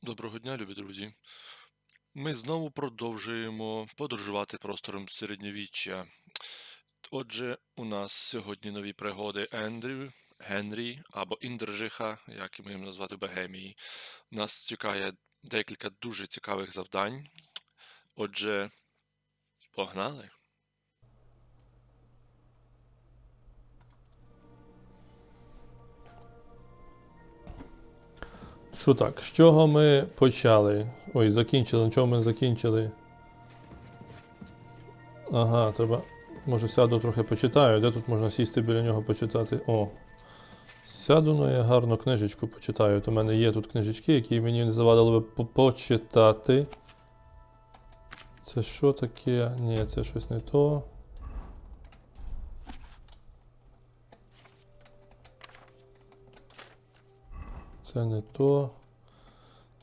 Доброго дня, любі друзі. Ми знову продовжуємо подорожувати простором середньовіччя. Отже, у нас сьогодні нові пригоди Генрі або Індержиха, як ми їм назвати в Богемії. Нас чекає декілька дуже цікавих завдань. Отже, погнали! Що так, з чого ми почали? Ой, закінчили, на чого ми закінчили? Ага, треба... Може сяду трохи почитаю, де тут можна сісти біля нього почитати? О! Сяду, ну я гарну книжечку почитаю. От у мене є тут книжечки, які мені не завадили би почитати. Це що таке? Ні, це щось не то. Це не то.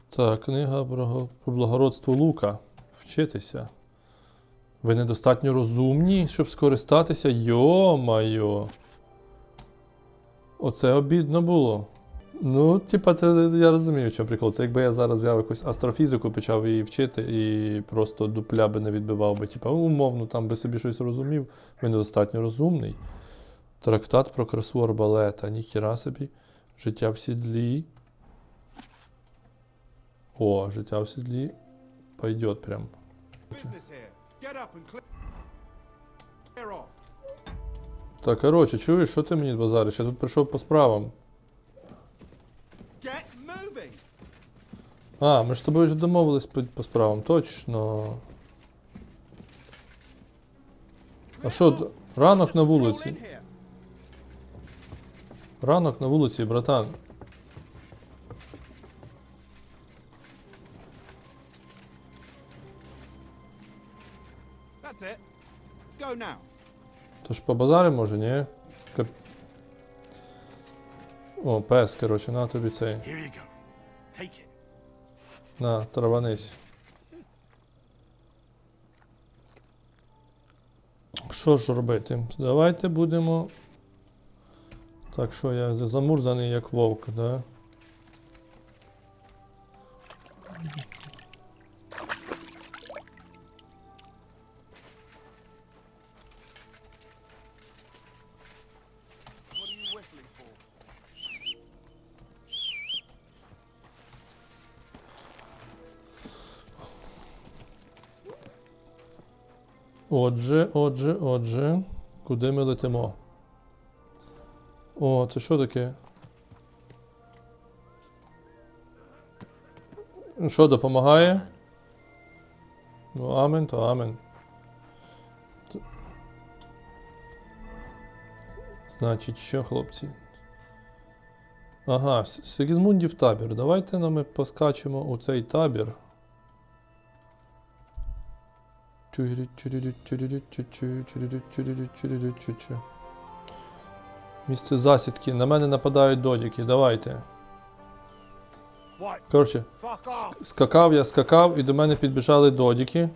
Так, книга про благородство лука. Вчитися. Ви недостатньо розумні, щоб скористатися? Йо-майо. Оце обідно було. Ну, типа, це я розумію, в чому прикол. Це якби я зараз взяв якусь астрофізику, почав її вчити і просто дупля би не відбивав би. Типа, умовно, там би собі щось розумів. Ви недостатньо розумний. Трактат про красу арбалета. Ніхіра собі. Життя в сідлі. О, життя в сідлі. Пойдет прям. Так, короче, чуєш, що ти мені базариш? Я тут прийшов по справам. А, ми ж з тобою вже домовились по справам, точно. А що, ранок на вулиці? Ранок на вулиці, братан. Тож по базарі може, ні? О, пес, коротше, на тобі цей. На, траванись. Що ж робити? Давайте будемо... Так, що я замурзаний як вовк, да? Отже, куди ми летимо? О, це що таке? Що допомагає? Ну, амен, то амен. Значить, що, хлопці? Ага, Сигізмундів табір. Давайте ми поскачемо у цей табір. Місце засідки. На мене нападають додіки. Давайте. Коротше, я скакав і до мене підбіжали додіки.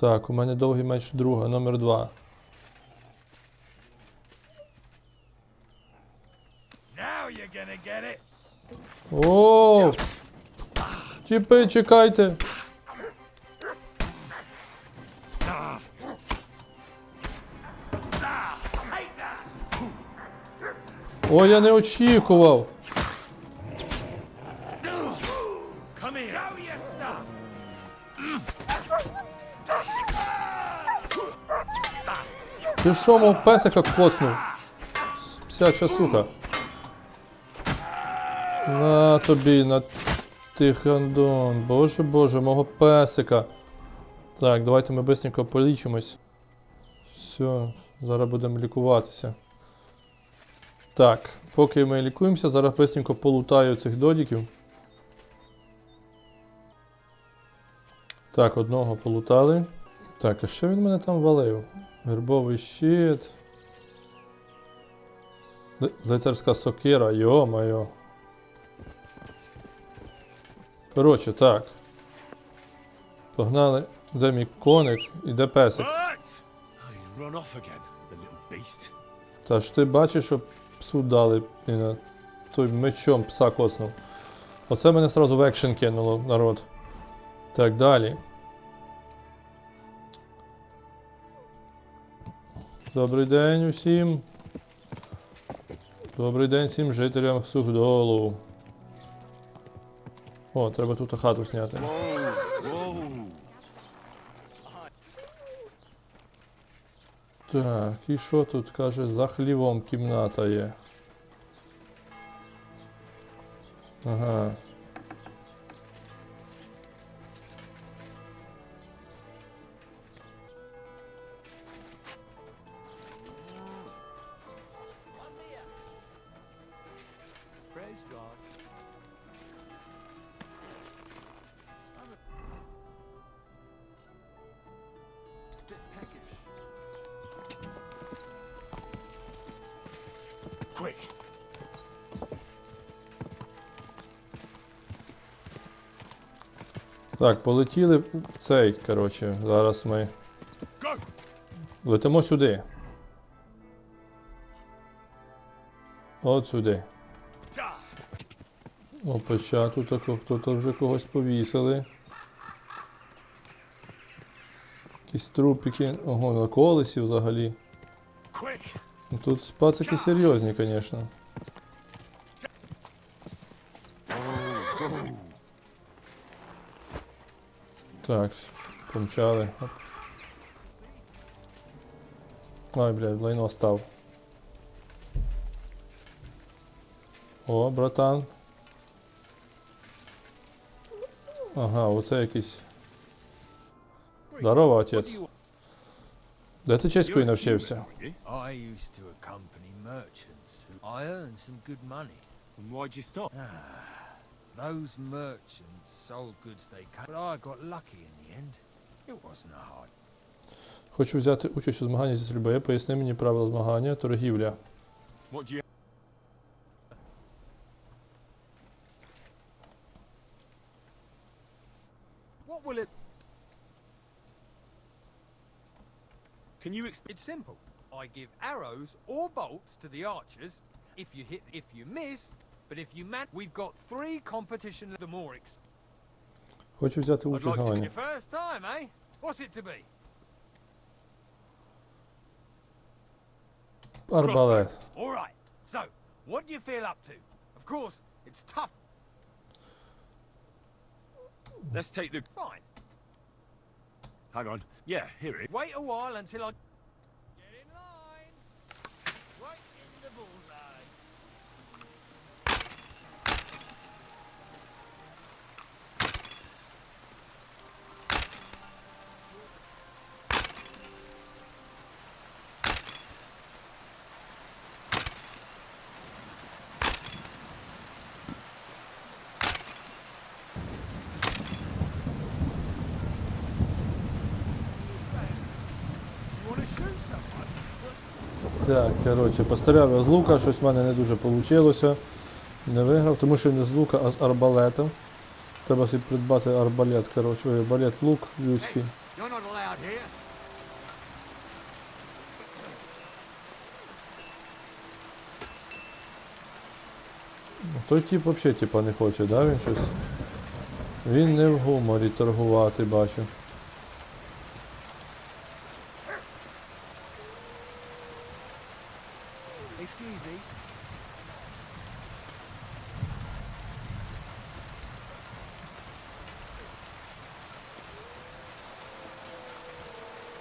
Так, у мене довгий меч друга, номер 2. О! Тіпи, чекайте! Ой, я не очікував. Ти що, мов песика коцнув? Псяча сука. На тобі, на тихандон. Боже, боже, мого песика. Так, давайте ми бистренько полічимось. Все, зараз будемо лікуватися. Так, поки ми лікуємося, зараз бистренько полутаю цих додіків. Так, одного полутали. Так, а що він мене там валив? Гербовий щит. Лицарська сокира, йо-моє. Коротше, так. Погнали. Де мій коник і де песик? Та ж ти бачиш, що псу дали, той мечом пса коцнув. Оце мене сразу в екшен кинуло, народ. Так, далі. Добрий день усім. Добрий день всім жителям Сухдолу. О, треба тут хату зняти. Так, і що тут, каже, за хлівом кімната є. Ага. Так, полетіли в цей, коротше, зараз ми летимо сюди. От сюди. Опача, тут хто-то вже когось повісили. Якісь трупики, ого, на колесі взагалі. Тут пацики серйозні, звісно. Так, помчали. Оп. Ай, блядь, лайно став. О, братан. Ага, оце якийсь. Здорово, отець. Де ти чеською навчився? I used to accompany merchants. I earned some good money. And why'd you stop? Those merchants sold goods they cut, but I got lucky in the end. It wasn't a hard. Хочу взяти участь у змаганні зі стрільби. Поясни мені правила змагання, торгівля. What do you... What will it? Can you It's simple. I give arrows or bolts to the archers. If you hit, if you miss, but if you man, we've got 3 competition. The more Хочу взяти I'd участь у like to змаганні. your first time, eh? What's it to be? Арбалет. All right. So, what do you feel up to? Of course, it's tough. Let's take the... Fine. Hang on. Yeah, here it... Wait a while until I get in line. Right in the bullseye. You want to shoot someone? Так, коротше, постріляв я з лука, щось в мене не дуже вийшло. Не виграв, тому що не з лука, а з арбалета. Треба собі придбати арбалет, коротше, ой, арбалет, лук людський. You're not allowed here. Той тип взагалі типа не хоче, да, він щось? Він не в гуморі торгувати, бачу. Excuse me.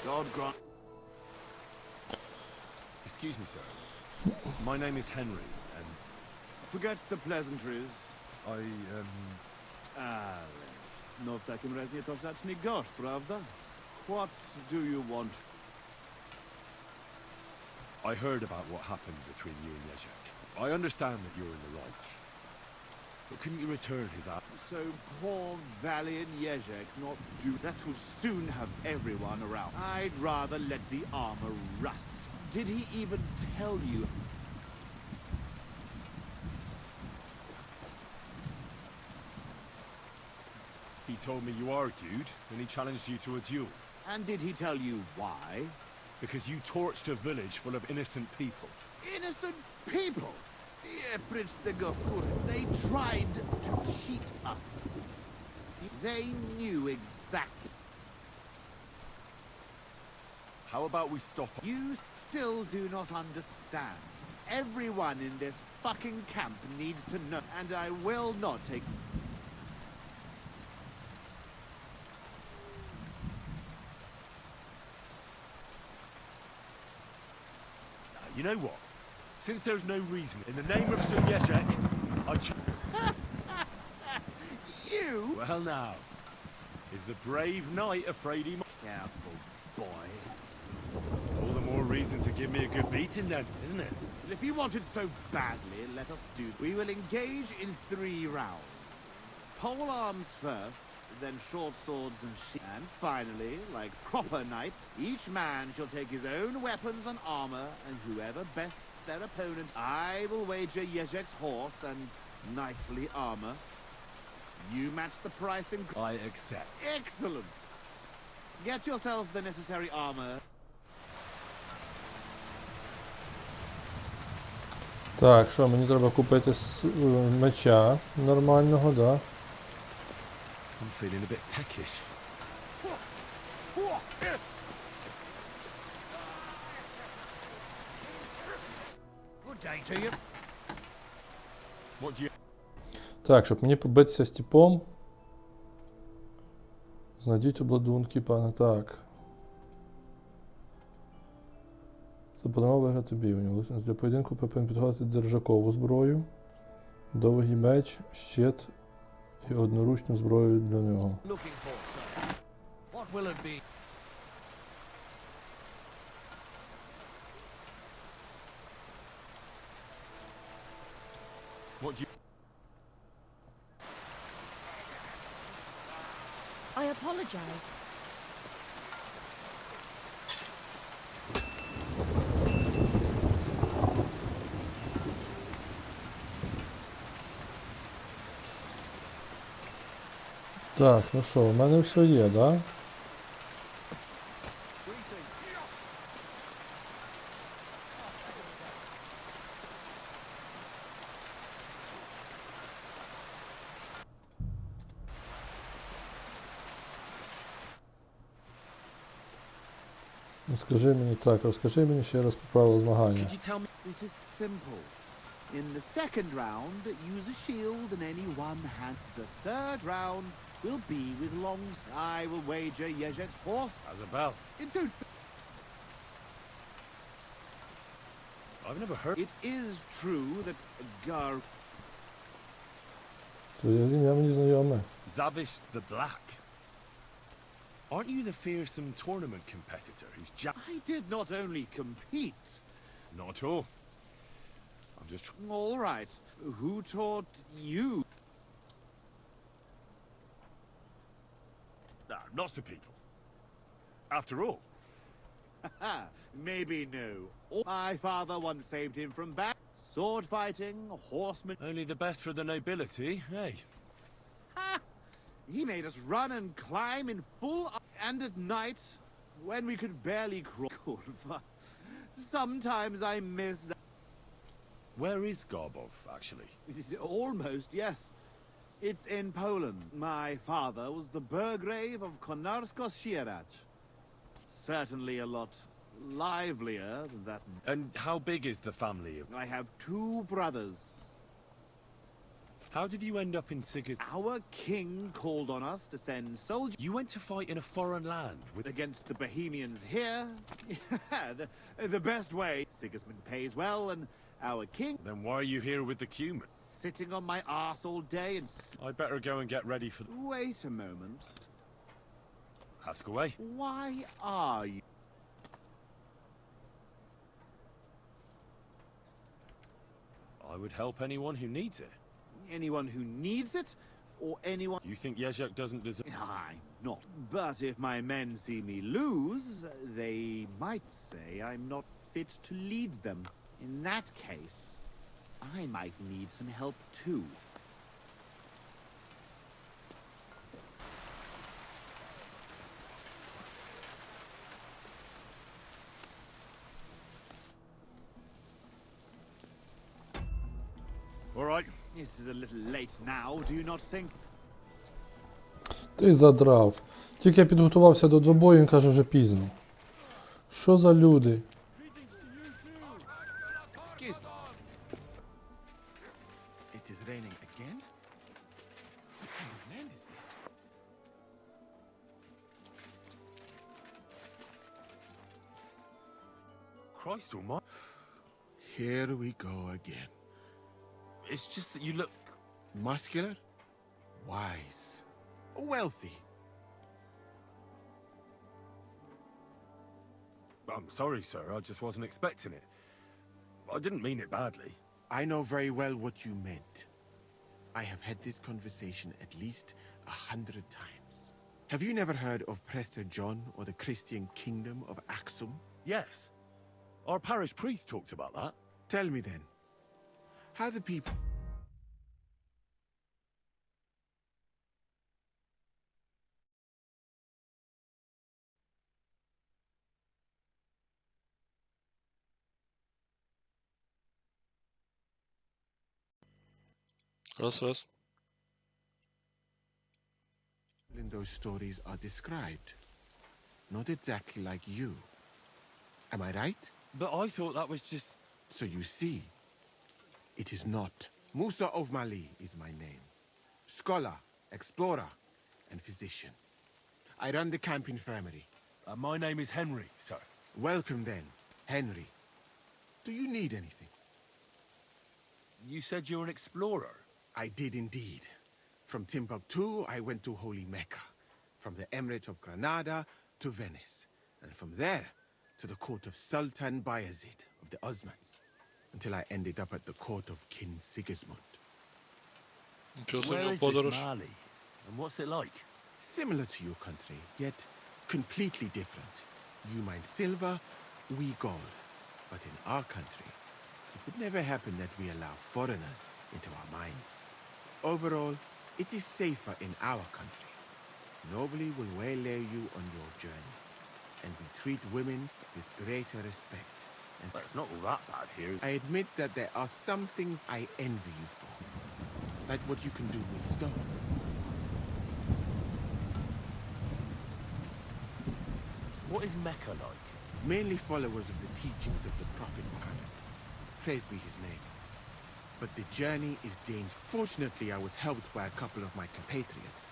God grant... Excuse me, sir. My name is Henry, and... Forget the pleasantries. I, Ale, no w takim razie to zacznij gość, prawda? What do you want? I heard about what happened between you and Jezek. I understand that you're in the right. But couldn't you return his app? So poor valiant Jezek not do that will soon have everyone around. I'd rather let the armor rust. Did he even tell you? He told me you argued, and he challenged you to a duel. And did he tell you why? Because you torched a village full of innocent people. Innocent people! They tried to cheat us. They knew exactly. How about we stop? You still do not understand. Everyone in this fucking camp needs to know, and I will not take... You know what? Since there's no reason, in the name of Sir Yezhek, I You? Well now, is the brave knight afraid he might? Careful, boy. All the more reason to give me a good beating then, isn't it? If you want it so badly, let us do. We will engage in 3 rounds. Pole arms first, then short swords and shields. And finally, like proper knights, each man shall take his own weapons and armor, and whoever bests their opponent, I will wager Yezhek's horse and knightly armor. You match the price in... I accept. Excellent! Get yourself the necessary armor. Так, що, мені треба купити меча нормального, да? I'm feeling a bit peckish. Good day to you. What do you... Так, щоб мені побитися з типом. Знайдіть обладунки, пане. Так. Запланував виграти бійню. Для поєдинку повинен підготувати держакову зброю, довгий меч, щит і одноручну зброю для нього. Looking for, sir. What will it be? What do you... I apologize. Так, ну що, у мене все є, да? Ну, скажи мені так, розкажи мені ще раз про правила змагання. Could you tell me... It is simple. In the second round, use a shield in any one hand. The third round will be with longs. I will wager Yezhek's horse Azabel, into... I've never heard... It is true that Gar... Твоє ім'я мені знайоме. Zavish the Black. Aren't you the fearsome tournament competitor who's I did not only compete. Not at all. I'm just... All right. Who taught you? Nah, lots of people. After all, Maybe no. My father once saved him from bad sword fighting, horsemen. only the best for the nobility, eh? He made us run and climb in full and at night when we could barely crawl. Sometimes I miss that. Where is Garbov, actually? Almost, yes. It's in Poland. My father was the Burgrave of Konarsko-Sierać. Certainly a lot livelier than that. And how big is the family? I have 2 brothers. How did you end up in Sigurd? Our king called on us to send soldiers You went to fight in a foreign land with... against the Bohemians here. the best way. Sigismund pays well, and our king Then why are you here with the Cuman? sitting on my arse all day and... I better go and get ready for... Wait a moment. Ask away. Why are you... I would help anyone who needs it. Anyone who needs it, or anyone... You think Yezhek doesn't deserve... I'm not. But if my men see me lose, they might say I'm not fit to lead them. In that case, I might need some help too. It is a little late now, do you not think? Ти задрав. Тільки я підготувався до двобою, він каже, вже пізно. Що за люди? Excuse me. It is raining again? What kind of land is this? Christ almighty. Here we go again. It's just that you look... Muscular, wise, wealthy. I'm sorry, sir. I just wasn't expecting it. I didn't mean it badly. I know very well what you meant. I have had this conversation at least 100 times. Have you never heard of Prester John or the Christian kingdom of Axum? Yes. Our parish priest talked about that. Tell me then, how the people... Раз. in those stories are described? Not exactly like you. Am I right? But I thought that was just... So you see, it is not. Musa of Mali is my name. Scholar, explorer, and physician. I run the camp infirmary. my name is Henry, sir. Welcome then, Henry. Do you need anything? You said you're an explorer. I did indeed. From Timbuktu, I went to Holy Mecca. From the Emirate of Granada to Venice. And from there to the court of Sultan Bayezid of the Osmans. Until I ended up at the court of King Sigismund. Нічого Where собі is this подорож. Mali? And what's it like? Similar to your country, yet completely different. You mine silver, we gold. But in our country, it would never happen that we allow foreigners into our mines. Overall, it is safer in our country. Nobody will waylay you on your journey. And we treat women with greater respect. And Well, it's not all that bad here. I admit that there are some things I envy you for. Like what you can do with stone. What is Mecca like? Mainly followers of the teachings of the Prophet Muhammad. Praise be his name. But the journey is dangerous. Fortunately, I was helped by a couple of my compatriots.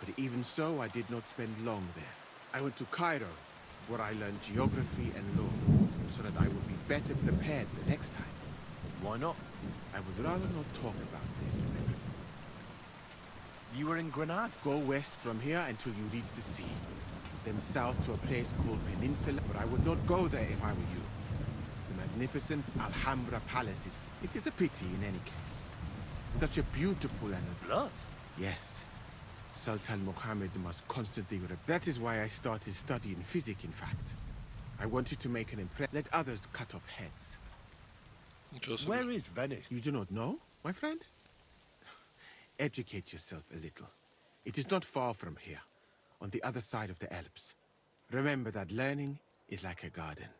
But even so, I did not spend long there. I went to Cairo, where I learned geography and law, so that I would be better prepared the next time. Why not? I would rather not talk about this, my friend. You were in Granada. Go west from here until you reach the sea. Then south to a place called Peninsula, but I would not go there if I were you. The magnificent Alhambra Palace is... It is a pity in any case. Such a beautiful and... Blood? Yes. Sultan Muhammad must constantly... That is why I started studying physics, in fact. I wanted to make an impression. Let others cut off heads. Нічого собі. Where is Venice? You do not know, my friend? Educate yourself a little. It is not far from here, on the other side of the Alps. Remember that learning is like a garden.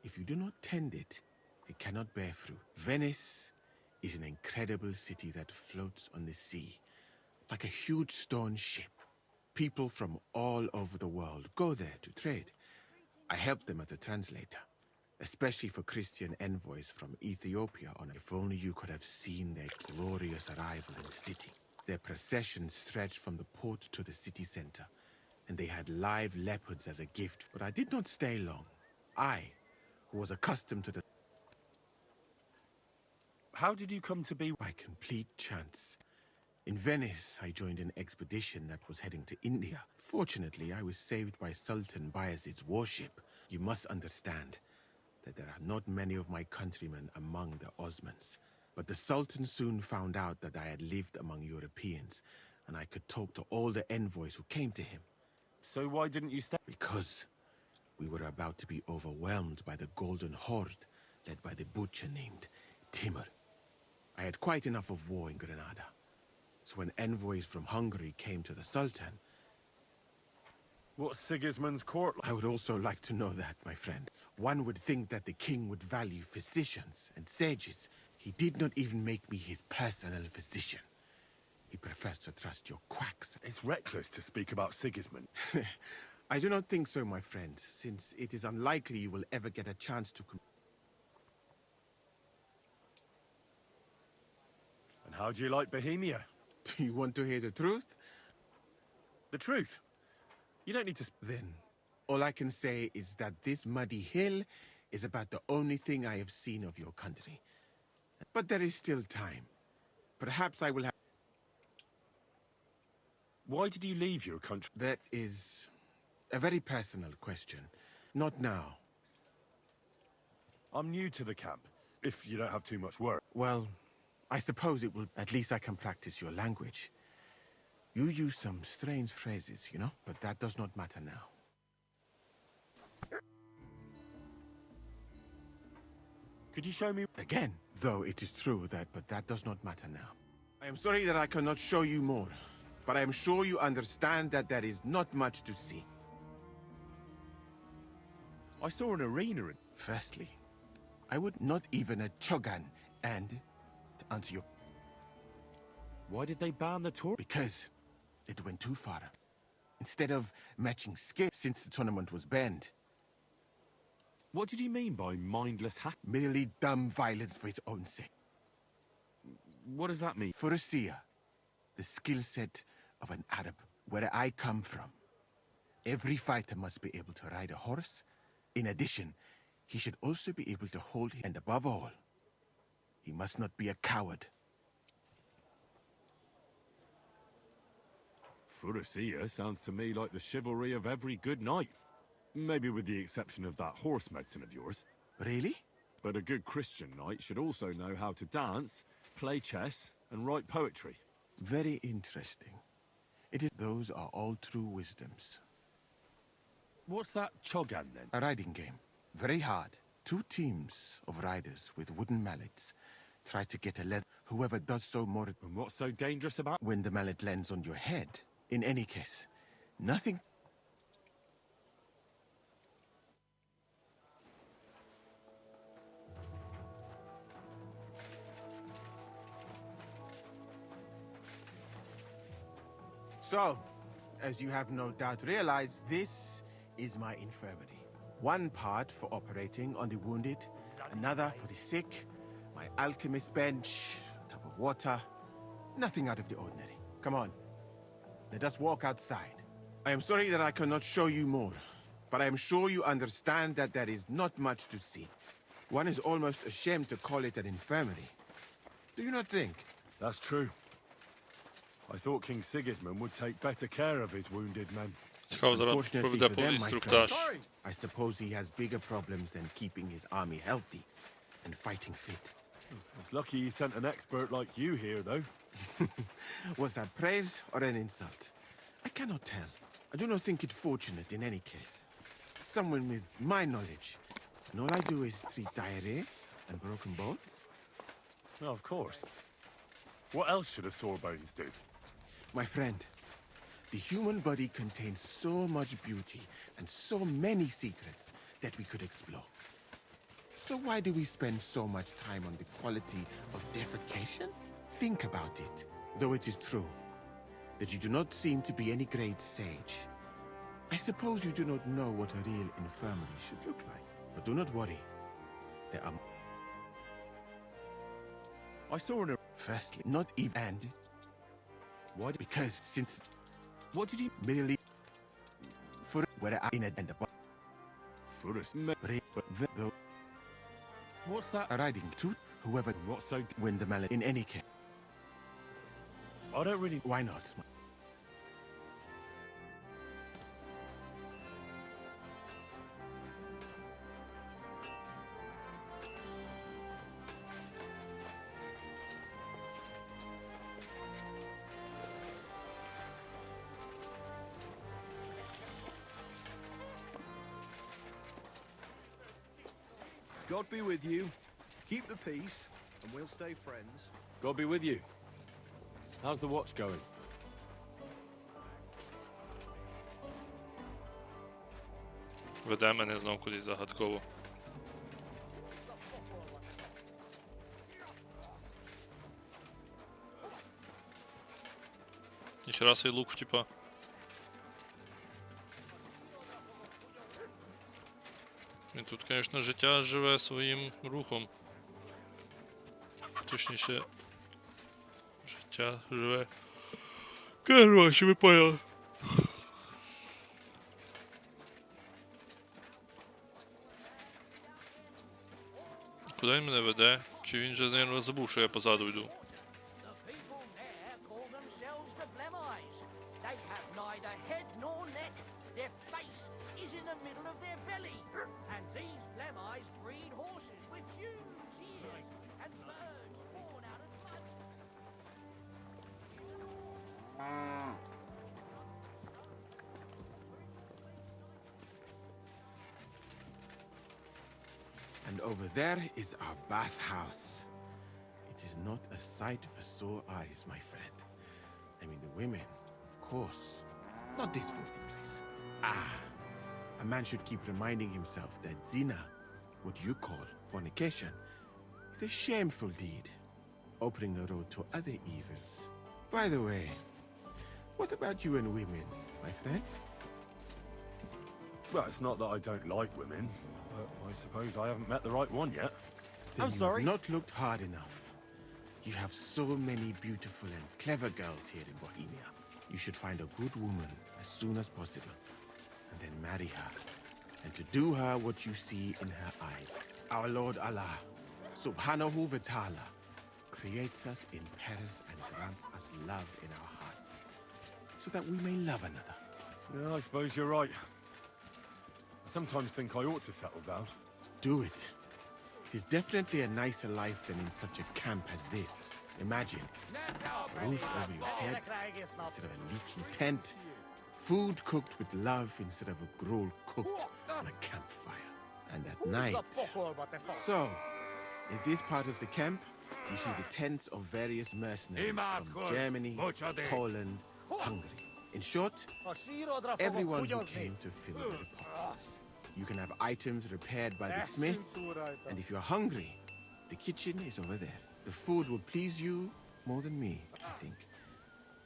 If you do not tend it, it cannot bear fruit. Venice is an incredible city that floats on the sea, like a huge stone ship. People from all over the world go there to trade. I help them as a translator, especially for Christian envoys from Ethiopia. If only you could have seen their glorious arrival in the city. Their procession stretched from the port to the city center, and they had live leopards as a gift. But I did not stay long. I, who was accustomed to the... How did you come to be... By complete chance. In Venice, I joined an expedition that was heading to India. Fortunately, I was saved by Sultan Bayezid's warship. You must understand that there are not many of my countrymen among the Osmans. But the Sultan soon found out that I had lived among Europeans, and I could talk to all the envoys who came to him. So why didn't you stay? Because we were about to be overwhelmed by the Golden Horde, led by the butcher named Timur. I had quite enough of war in Granada. So when envoys from Hungary came to the Sultan... What's Sigismund's court like? I would also like to know that, my friend. One would think that the king would value physicians and sages. He did not even make me his personal physician. He prefers to trust your quacks. It's reckless to speak about Sigismund. I do not think so, my friend, since it is unlikely you will ever get a chance to... And how do you like Bohemia? Do you want to hear the truth? The truth. You don't need to... Then, all I can say is that this muddy hill is about the only thing I have seen of your country. But there is still time. Perhaps I will have... Why did you leave your country? That is a very personal question. Not now. I'm new to the camp, if you don't have too much work. Well, I suppose it will... At least I can practice your language. You use some strange phrases, you know? But that does not matter now. Could you show me? Again, though it is true that... But that does not matter now. I am sorry that I cannot show you more. But I am sure you understand that there is not much to see. I saw an arena in... Firstly, I would not even a chogan, and to answer your... Why did they ban the tour? Because it went too far. Instead of matching skill since the tournament was banned, What did you mean by mindless hack? merely dumb violence for its own sake. What does that mean? For a seer, the skill set of an Arab, where I come from, every fighter must be able to ride a horse. In addition, he should also be able to hold, and above all, he must not be a coward. Furusia sounds to me like the chivalry of every good knight. Maybe with the exception of that horse medicine of yours. Really? But a good Christian knight should also know how to dance, play chess, and write poetry. Very interesting. It is... Those are all true wisdoms. What's that chogan then? A riding game. Very hard. 2 teams of riders with wooden mallets try to get a leather. Whoever does so more... And what's so dangerous about... when the mallet lands on your head. In any case, nothing... So, as you have no doubt realized, this is my infirmary. One part for operating on the wounded, another for the sick, my alchemist bench, a tub of water, nothing out of the ordinary. Come on, let us walk outside. I am sorry that I cannot show you more, but I am sure you understand that there is not much to see. One is almost ashamed to call it an infirmary. Do you not think? That's true. I thought King Sigismund would take better care of his wounded men. Цікаво, зараз Unfortunately проведе for them, my інструктаж. friend, I suppose he has bigger problems than keeping his army healthy and fighting fit. It's lucky he sent an expert like you here, though. Was that praise or an insult? I cannot tell. I do not think it fortunate in any case. Someone with my knowledge, and all I do is treat diarrhea and broken bones. Oh, of course. What else should a sore bones do? My friend, the human body contains so much beauty and so many secrets that we could explore. So why do we spend so much time on the quality of defecation? Think about it. Though it is true that you do not seem to be any great sage, I suppose you do not know what a real infirmary should look like. But do not worry. There are... I saw an... Firstly, not even... And... Why? Because since... What did you... merely... For... Where I... In a... And above... Furus... Though... What's that? A riding to... Whoever... What's so... Win the mallet in any case. I don't really... Why not? God be with you. Keep the peace, and we'll stay friends. God be with you. How's the watch going? Веде мене знов кудись загадково. Ніхера сей лук, типа. І тут, звісно, життя живе своїм рухом. Точніше, життя живе. Короче, ви поняли. Куди він мене веде? Чи він же, наверное, забув, що я позаду йду? The people there call themselves the Blemites. They have neither head nor neck. Their face is in the middle of their belly. And these Blemites breed horses with huge ears and birds born out of mud. And over there is our bathhouse. It is not a sight for sore eyes, my friend. I mean, the women, of course. Not this filthy place. Ah, a man should keep reminding himself that zina, what you call fornication, is a shameful deed, opening the road to other evils. By the way, what about you and women, my friend? Well, it's not that I don't like women, but I suppose I haven't met the right one yet. Then I'm you sorry? have not looked hard enough. You have so many beautiful and clever girls here in Bohemia. You should find a good woman as soon as possible, and then marry her, and to do her what you see in her eyes. Our Lord Allah, Subhanahu wa Ta'ala, creates us in Paris and grants us love in our hearts, so that we may love another. Yeah, I suppose you're right. I sometimes think I ought to settle down. Do it. It is definitely a nicer life than in such a camp as this. Imagine a roof over your head instead of a leaking tent, food cooked with love instead of a gruel cooked on a campfire, and at night. So, in this part of the camp, you see the tents of various mercenaries from Germany, Poland, Hungary. In short, everyone who came to fill the reports. You can have items repaired by the smith, and if you're hungry, the kitchen is over there. The food will please you more than me, I think,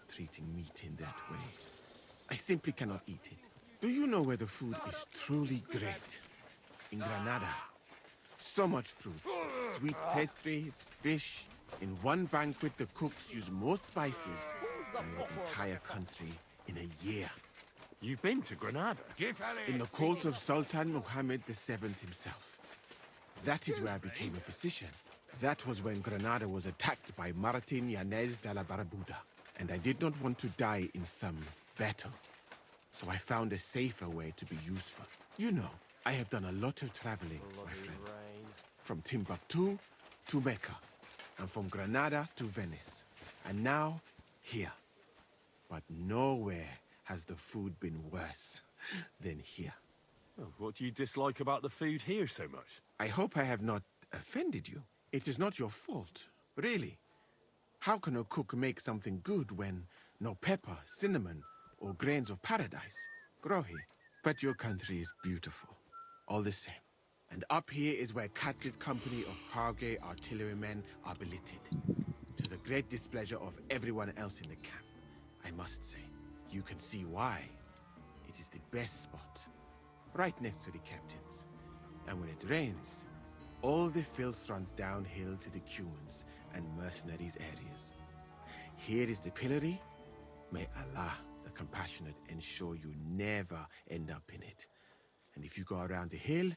treating meat in that way. I simply cannot eat it. Do you know where the food is truly great? In Granada. So much fruit, sweet pastries, fish. In one banquet, the cooks use more spices than the entire country in a year. You've been to Granada? In the court of Sultan Muhammad VII himself. That is where I became a physician. That was when Granada was attacked by Martin Yanez de la Barbuda, and I did not want to die in some battle. So I found a safer way to be useful. You know, I have done a lot of traveling, my friend. From Timbuktu to Mecca, and from Granada to Venice. And now, here. But nowhere has the food been worse than here. Oh, what do you dislike about the food here so much? I hope I have not offended you. It is not your fault, really. How can a cook make something good when no pepper, cinnamon, or grains of paradise grow here? But your country is beautiful, all the same. And up here is where Katz's company of Parge artillerymen are billeted, to the great displeasure of everyone else in the camp, I must say. You can see why. It is the best spot, right next to the captains. And when it rains, all the filth runs downhill to the Cumans and mercenaries areas. Here is the pillory. May Allah, the compassionate, ensure you never end up in it. And if you go around the hill,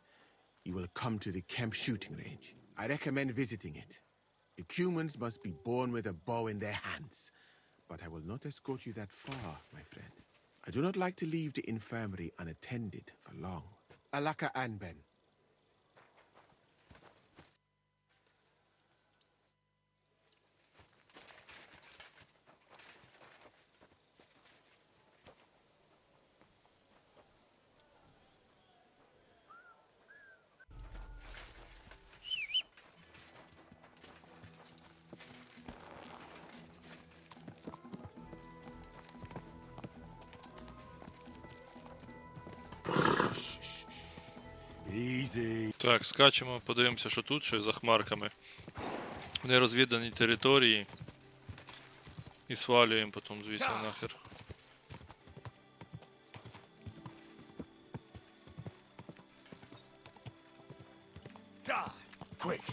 you will come to the camp shooting range. I recommend visiting it. The Cumans must be born with a bow in their hands. But I will not escort you that far, my friend. I do not like to leave the infirmary unattended for long. Alaka Anben. Easy. Так, скачемо, подивимося, що тут, що за хмарками. В нерозвіданій території. І свалюємо потім звідси нахер. Quick!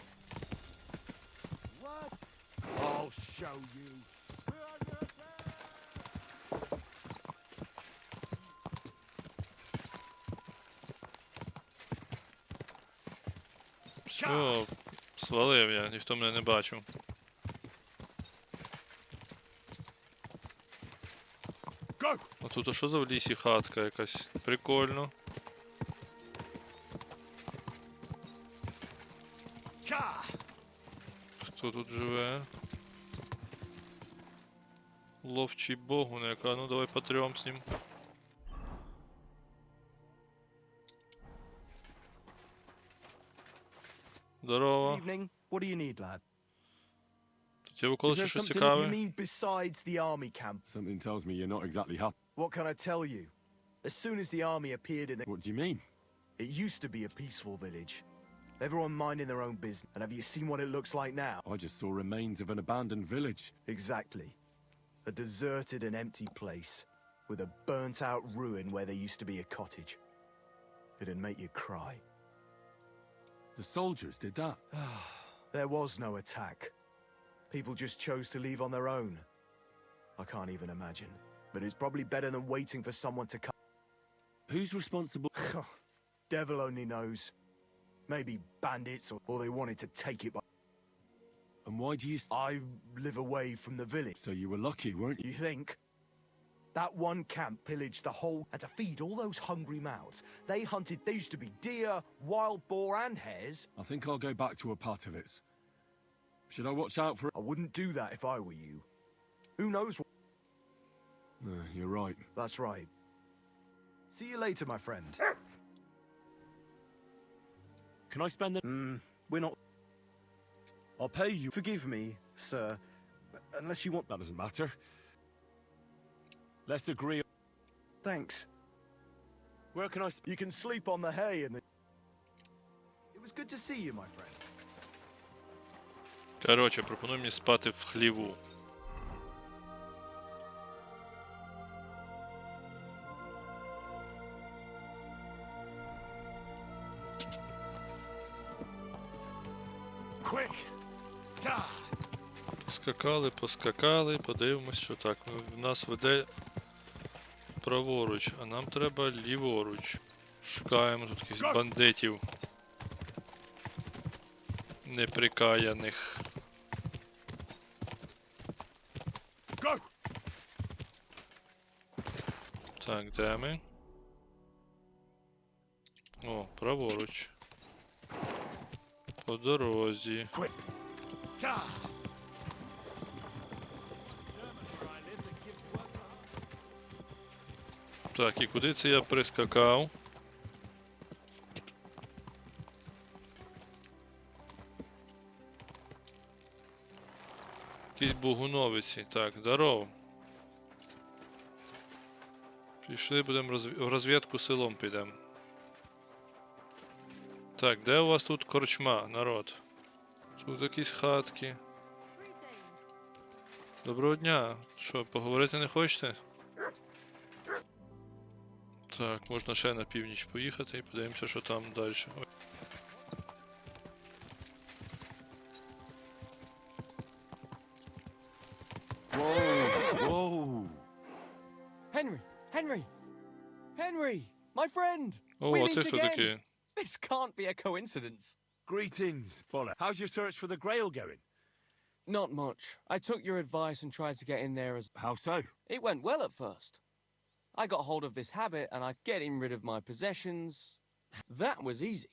What? I'll show you. Все, свалив я, ніхто мене не бачив. А тут а що за в лісі хатка якась? Прикольно. Хто тут живе? Ловчий богуник, а ну давай потрем з ним. Здорово. Evening. What do you need, lad? Тут є в Is околиці there щось something that you цікаве? mean besides the army camp? Something tells me you're not exactly happy. What can I tell you? As soon as the army appeared in the... What do you mean? It used to be a peaceful village. Everyone minding their own business. And have you seen what it looks like now? I just saw remains of an abandoned village. Exactly. A deserted and empty place. With a burnt-out ruin where there used to be a cottage. It'd make you cry. The soldiers did that. There was no attack. People just chose to leave on their own. I can't even imagine. But it's probably better than waiting for someone to come. Who's responsible? Devil only knows. Maybe bandits or they wanted to take it by... And why do you... I live away from the village. So you were lucky, weren't you? You think? That one camp pillaged the whole... And to feed all those hungry mouths, they hunted... There used to be deer, wild boar and hares. I think I'll go back to a part of it. Should I watch out for... I wouldn't do that if I were you. Who knows what... You're right. That's right. See you later, my friend. Can I spend the... We're not... I'll pay you. Forgive me, sir. Unless you want... That doesn't matter. Let's agree. Thanks. Where can I... You can sleep on the hay in the... It was good to see you, my friend. Коротше, пропоную мені спати в хліву. Quick! Поскакали, подивимось, що так. В нас веде праворуч, а нам треба ліворуч. Шукаємо тут якихось бандитів. Неприкаяних. Так, де ми? О, праворуч. По дорозі. Так, і куди це я прискакав? Якісь бугуновиці. Так, здорово. Пішли, будемо в розвідку селом підемо. Так, де у вас тут корчма, народ? Тут якісь хатки. Доброго дня. Що, поговорити не хочете? Так, можна ще на північ поїхати і подивимося, що там далі. Ой. Whoa! Henry, my friend. О, We а це meet хто again. такий? This can't be a coincidence. Greetings, Bolla. How's your search for the Grail going? Not much. I took your advice and tried to get in there as... How so? It went well at first. I got hold of this habit and I getting rid of my possessions. That was easy.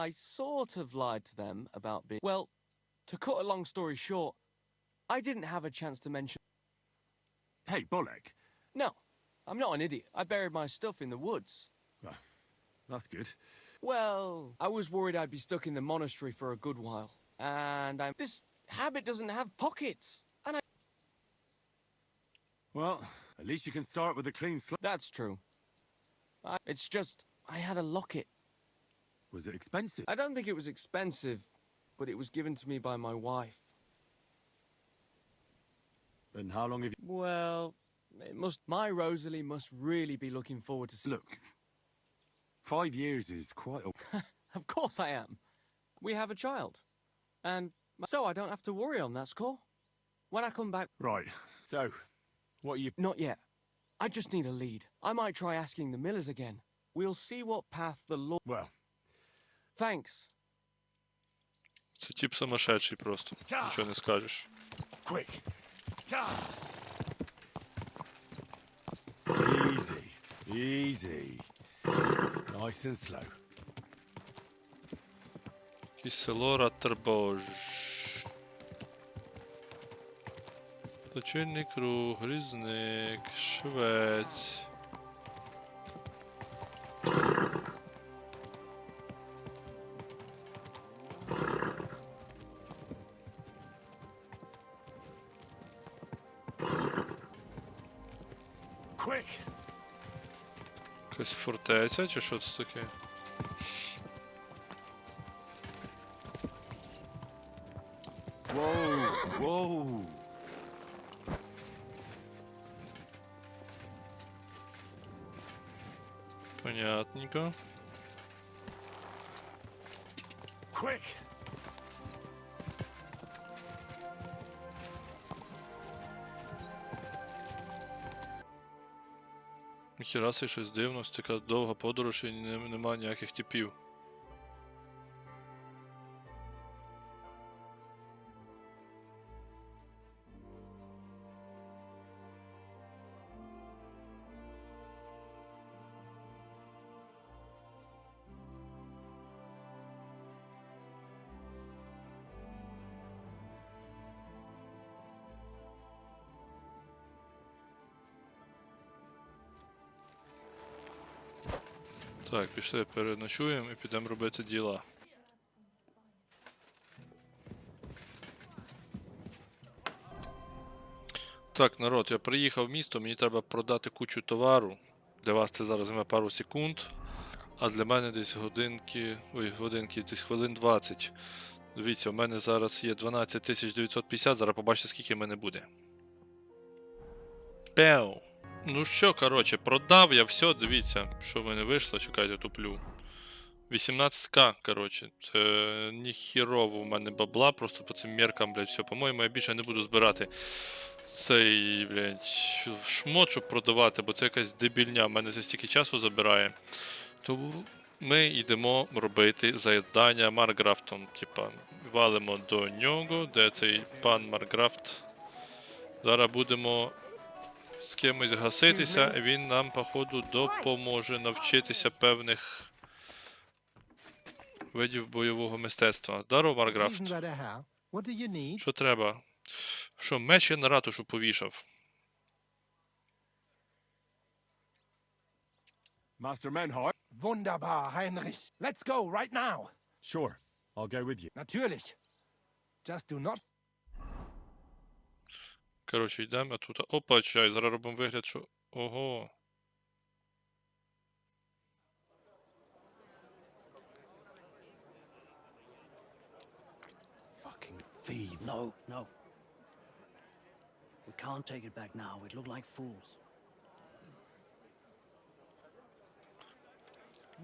I sort of lied to them about being... Well, to cut a long story short, I didn't have a chance to mention... Hey, Bolek. No, I'm not an idiot. I buried my stuff in the woods. That's good. Well, I was worried I'd be stuck in the monastery for a good while. And this habit doesn't have pockets. And I... Well, at least you can start with a clean slate. That's true. It's just, I had a locket. Was it expensive? I don't think it was expensive, but it was given to me by my wife. And how long have you... Well, my Rosalie must really be looking forward to... Look, 5 years is quite a... Of course I am. We have a child. And so I don't have to worry on that score. When I come back... Right, so, what are you... Not yet. I just need a lead. I might try asking the millers again. We'll see what path the Lord... Well... Thanks. Це тип сумасшедший просто. Нічого не скажеш. Quick! Easy, easy. Nice and slow. Якесь село Раттербож. Злочинний круг, різник, швець. Quick! Якась фортеця чи що це таке? Whoa, whoa! Понятненько. Quick! Ніхіра це щось дивно, така довга подорож і нема ніяких типів. Так, пішли, переночуємо і підемо робити діла. Так, народ, я приїхав в місто, мені треба продати кучу товару. Для вас це зараз займе пару секунд, а для мене десь годинки, десь хвилин 20. Дивіться, у мене зараз є 12 950, зараз побачите, скільки в мене буде. Пеу! Ну що, коротше, продав я все, дивіться, що в мене вийшло, чекайте, туплю. 18к, коротше, це ніхірово в мене бабла, просто по цим меркам, блядь, все. По-моєму, я більше не буду збирати цей, блядь, шмот, щоб продавати, бо це якась дебільня, в мене це стільки часу забирає. Тому ми йдемо робити завдання Марграфтом, типа, валимо до нього, де цей пан Марграфт. Зараз будемо з кимось гаситися, і він нам, походу, допоможе навчитися певних видів бойового мистецтва. Здорово, Марграфт. Що треба? Що, меч я на ратушу повішав? Master Menhart? Wunderbar, Heinrich. Let's go right now. Sure, I'll go with you. Natürlich. Just do not... Коротше, йдемо, а тут... Опа, чай, зараз робимо вигляд, що... Ого. Fucking thieves. No, no. We can't take it back now. We'd look like fools.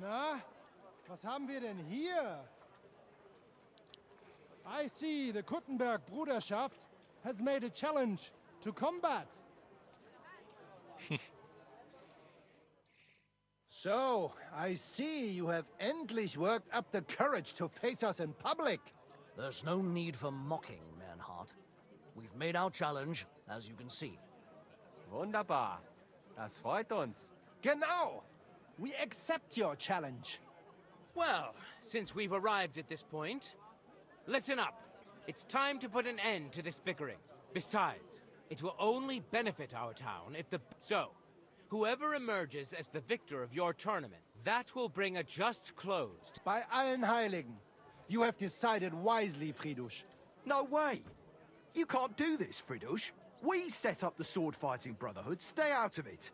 Na, was haben wir denn hier? I see the Kuttenberg Bruderschaft has made a challenge to combat. So, I see you have endlich worked up the courage to face us in public. There's no need for mocking, Manhart. We've made our challenge, as you can see. Wunderbar. Das freut uns. Genau. We accept your challenge. Well, since we've arrived at this point, listen up. It's time to put an end to this bickering. Besides, it will only benefit our town if the... So, whoever emerges as the victor of your tournament, that will bring a just close. Bei allen Heiligen, you have decided wisely, Fridush. No way! You can't do this, Fridush. We set up the sword-fighting brotherhood. Stay out of it.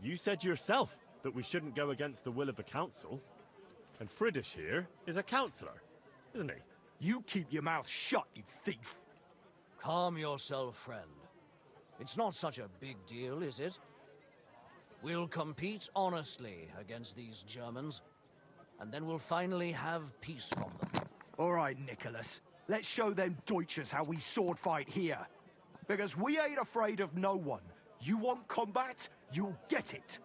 You said yourself that we shouldn't go against the will of the council. And Friedrich here is a counselor, isn't he? You keep your mouth shut, you thief. Calm yourself, friend. It's not such a big deal, is it? We'll compete honestly against these Germans, and then we'll finally have peace from them. All right, Nicholas. Let's show them Deutschers how we sword fight here. Because we ain't afraid of no one. You want combat? You'll get it.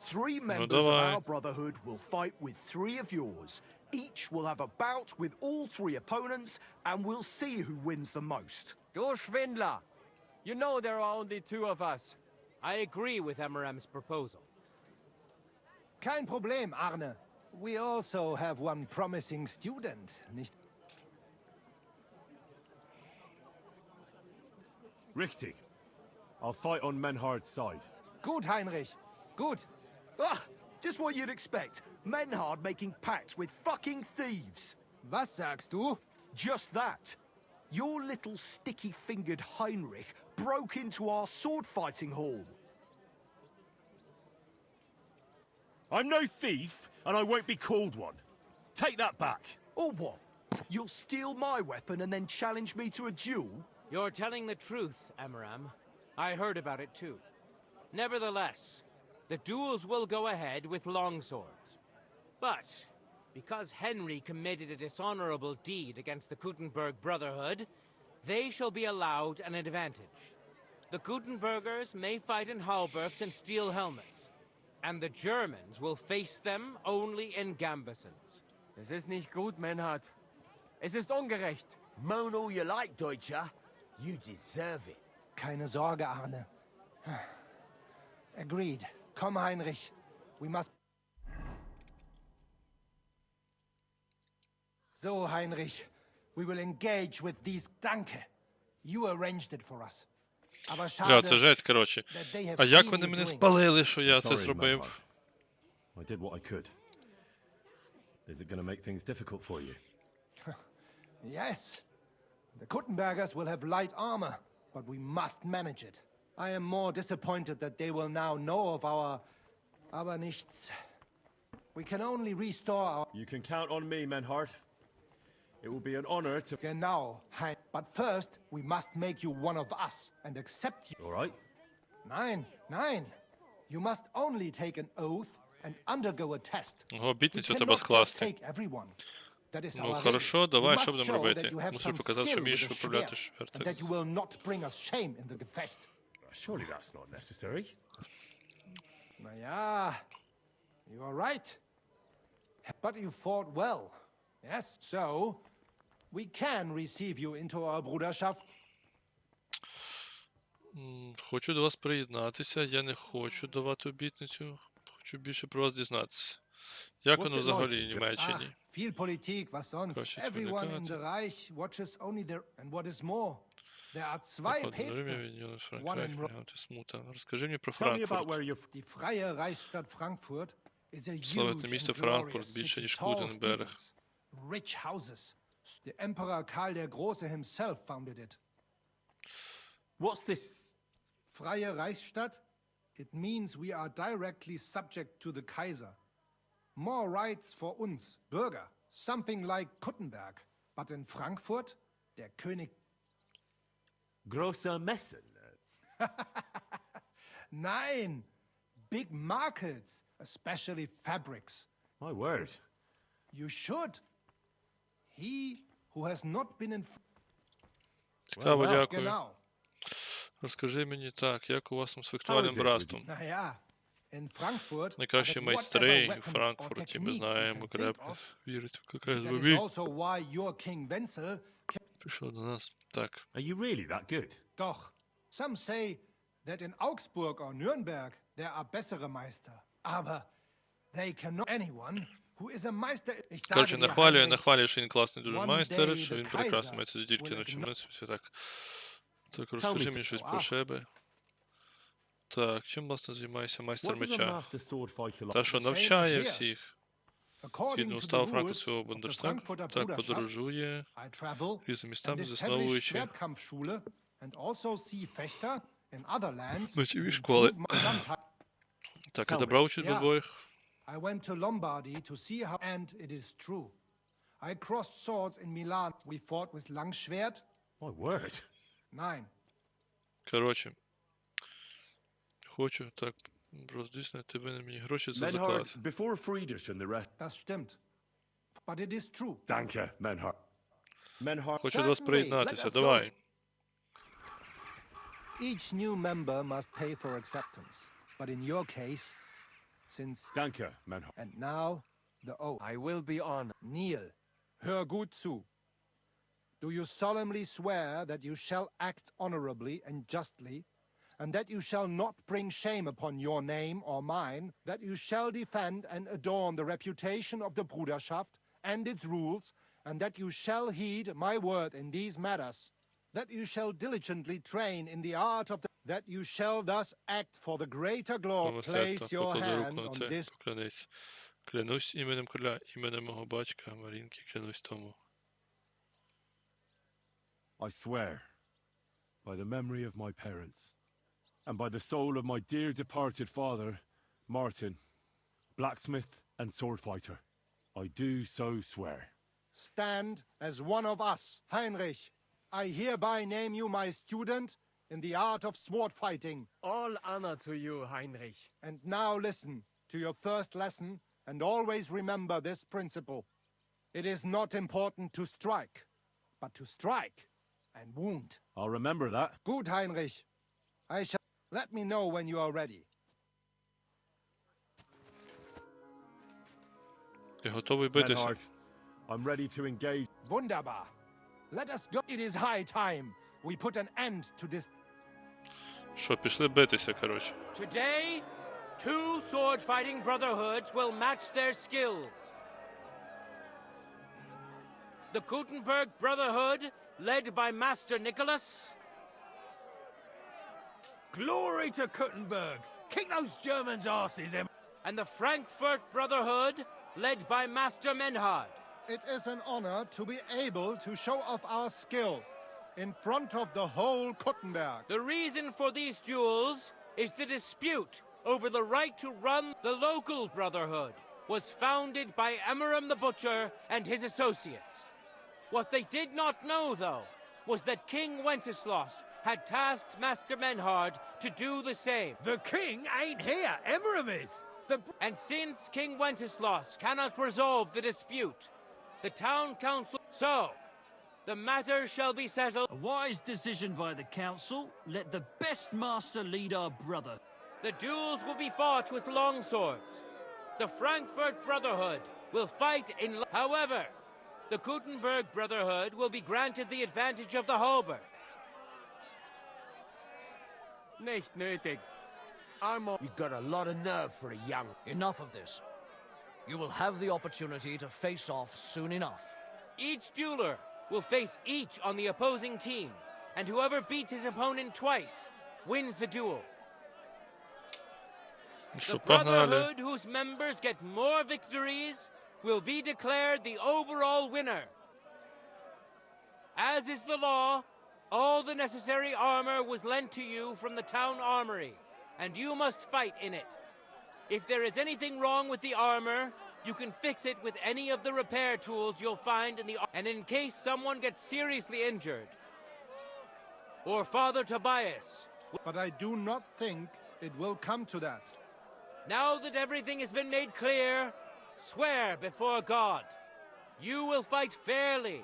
3 members of our brotherhood will fight with 3 of yours. Each will have a bout with all 3 opponents, and we'll see who wins the most. Du Schwindler! You know there are only 2 of us. I agree with Emiram's proposal. Kein Problem, Arne. We also have one promising student, nicht? Richtig. I'll fight on Menhard's side. Gut, Heinrich. Gut. Ah, just what you'd expect. Menhard making pacts with fucking thieves. Was sagst du? Just that. Your little sticky-fingered Heinrich broke into our sword-fighting hall. I'm no thief, and I won't be called one. Take that back. Or what? You'll steal my weapon and then challenge me to a duel? You're telling the truth, Emiram. I heard about it too. Nevertheless, the duels will go ahead with longswords. But, because Henry committed a dishonorable deed against the Kuttenberg Brotherhood, they shall be allowed an advantage. The Kuttenbergers may fight in halberds and steel helmets, and the Germans will face them only in gambesons. Es ist nicht gut, Menhard. Es ist ungerecht. Moan all you like, Deutscher. You deserve it. Keine Sorge, Arne. Agreed. Komm, Heinrich. We must... So, Heinrich, we will engage with these... Danke. You arranged it for us. Aber schade, це жесть, коротше. that they have А як seen вони you мене doing спалили, що я це Sorry, зробив? Menhard. I did what I could. Is it going to make things difficult for you? it. Yes. The Kuttenbergers will have light armor, but we must manage it. I am more disappointed that they will now know of our... Aber nichts. We can only restore our... You can count on me, Menhard. It will be an honor to... Genau, Hein. But first, we must make you one of us and accept you. All right? Nein, nein. You must only take an oath and undergo a test. Ого, обітницю We треба cannot just скласти. take everyone. That is Ну, our хорошо, rule. давай, You що must будемо show робити? that you have Мусиш some показати, що skill вмієш with the управляти schwert, and that швертом. you will not bring us shame in the Gefecht. Surely that's not necessary. Naja, you are right. But you fought well. Yes, so we can receive you into our Bruderschaft. Хочу до вас приєднатися, я не хочу давати обітницю. Хочу більше про вас дізнатися. Як воно взагалі в Німеччині? Ach, viel Politik, was sonst. Краще Everyone in комунікація. the Reich watches only their... And what is more, there are zwei Päpste. Смута. Розкажи мені про Tell me about Франкфурт. where you're... Die freie Reichsstadt Frankfurt is a Славетне huge місто and Франкфурт glorious більше, city, ніж tall Гутенберг. steeples, rich houses. The Emperor Karl der Große himself founded it. What's this? Freie Reichsstadt? It means we are directly subject to the Kaiser. More rights for uns, Bürger. Something like Kuttenberg. But in Frankfurt, der König... Großer Messen. Nein! Big markets, especially fabrics. My word. You should. He who has not been in... Цікаво, дякую. Genau. Розкажи мені так, як у вас там з фехтувальним it братством? Naja, in Frankfurt... Найкращі whatever майстри weapon у or Франкфурті, ми technique знаємо, you can think крепко of, вірить в that is КГБ. also why your King Wenzel... Прийшов до нас. Так. Are you really that good? Doch, some say that in Augsburg or Nürnberg there are bessere Meister. Aber they cannot... Anyone who is a Meister... Ich sage Коротше, dir, нахвалює, Heinrich, що він класний дуже one майстер, day що the він прекрасний Kaiser майстер, тільки will навчився. Все так. Так, me розкажи some- мені щось про себе. Так, чим, власне, займається майстер What does a меча? master sword fighter like? Та, що Same навчає as here. всіх. according Згідно to the уставу rules Франкфуртського of the Бундестагу, Frankfurter так Bruderschaft, подорожує I travel різними and містами, establish засновуючи Schwertkampfschule and also see Fechter in other lands мечові who школи. improve my sometimes. Так, Tell я me. брав участь в Yeah. обоїх. I went to Lombardy to see how, and it is true. I crossed swords in Milan. We fought with Langschwert. My word. Nine. Коротше. Хочу так роздійснити тебе мені гроші за заклад. Menhard, before Friedrich and the rest. Das stimmt. But it is true. Danke, Menhard. Menhard. Хочу до вас приєднатися, давай. Each new member must pay for acceptance. But in your case, since... Danke, Menhard. And now, the oath. I will be honored. Neil, hör gut zu. Do you solemnly swear that you shall act honorably and justly, and that you shall not bring shame upon your name or mine, that you shall defend and adorn the reputation of the Bruderschaft and its rules, and that you shall heed my word in these matters, that you shall diligently train in the art of the... that you shall thus act for the greater glory, place your hand on this... Поклянись. Клянусь іменем короля, іменем мого батька, Марінки, клянусь тому. I swear, by the memory of my parents, and by the soul of my dear departed father, Martin, blacksmith and sword fighter, I do so swear. Stand as one of us, Heinrich. I hereby name you my student in the art of sword fighting. All honor to you, Heinrich. And now listen to your first lesson and always remember this principle. It is not important to strike, but to strike and wound. I'll remember that. Gut, Heinrich. I shall... Let me know when you are ready. Я готовий битися. Menhard, I'm ready to engage. Wunderbar. Let us go. It is high time we put an end to this. Що, пішли битися, коротше. Today, two sword-fighting brotherhoods will match their skills. The Gutenberg Brotherhood, led by Master Nicholas. Glory to Kuttenberg! Kick those Germans' asses, Em. And the Frankfurt Brotherhood, led by Master Menhard. It is an honor to be able to show off our skill in front of the whole Kuttenberg. The reason for these duels is the dispute over the right to run the local brotherhood was founded by Emmeram the Butcher and his associates. What they did not know, though, was that King Wenceslas had tasked Master Menhard to do the same. The king ain't here. Emmeram is. And since King Wenceslas cannot resolve the dispute, the town council... So, the matter shall be settled... A wise decision by the council. Let the best master lead our brother. The duels will be fought with long swords. The Frankfurt Brotherhood will fight in... However, the Gutenberg Brotherhood will be granted the advantage of the halberd. Nicht nötig. You've got a lot of nerve for a young... Enough of this. You will have the opportunity to face off soon enough. Each dueler will face each on the opposing team, and whoever beats his opponent twice wins the duel. The Brotherhood whose members get more victories will be declared the overall winner. As is the law, all the necessary armor was lent to you from the town armory, and you must fight in it. If there is anything wrong with the armor, you can fix it with any of the repair tools you'll find in the... And in case someone gets seriously injured, or Father Tobias... But I do not think it will come to that. Now that everything has been made clear, swear before God. You will fight fairly,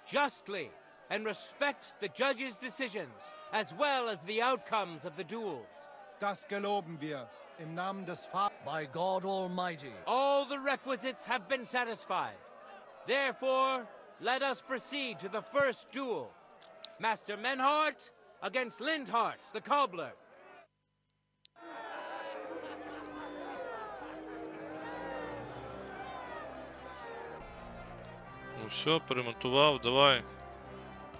justly, and respect the judge's decisions, as well as the outcomes of the duels. Das geloben wir. Im Namen des Vaters. By God Almighty. All the requisites have been satisfied. Therefore, let us proceed to the first duel. Master Menhard against Lindhart, the cobbler. Ну все, перемонтував, давай.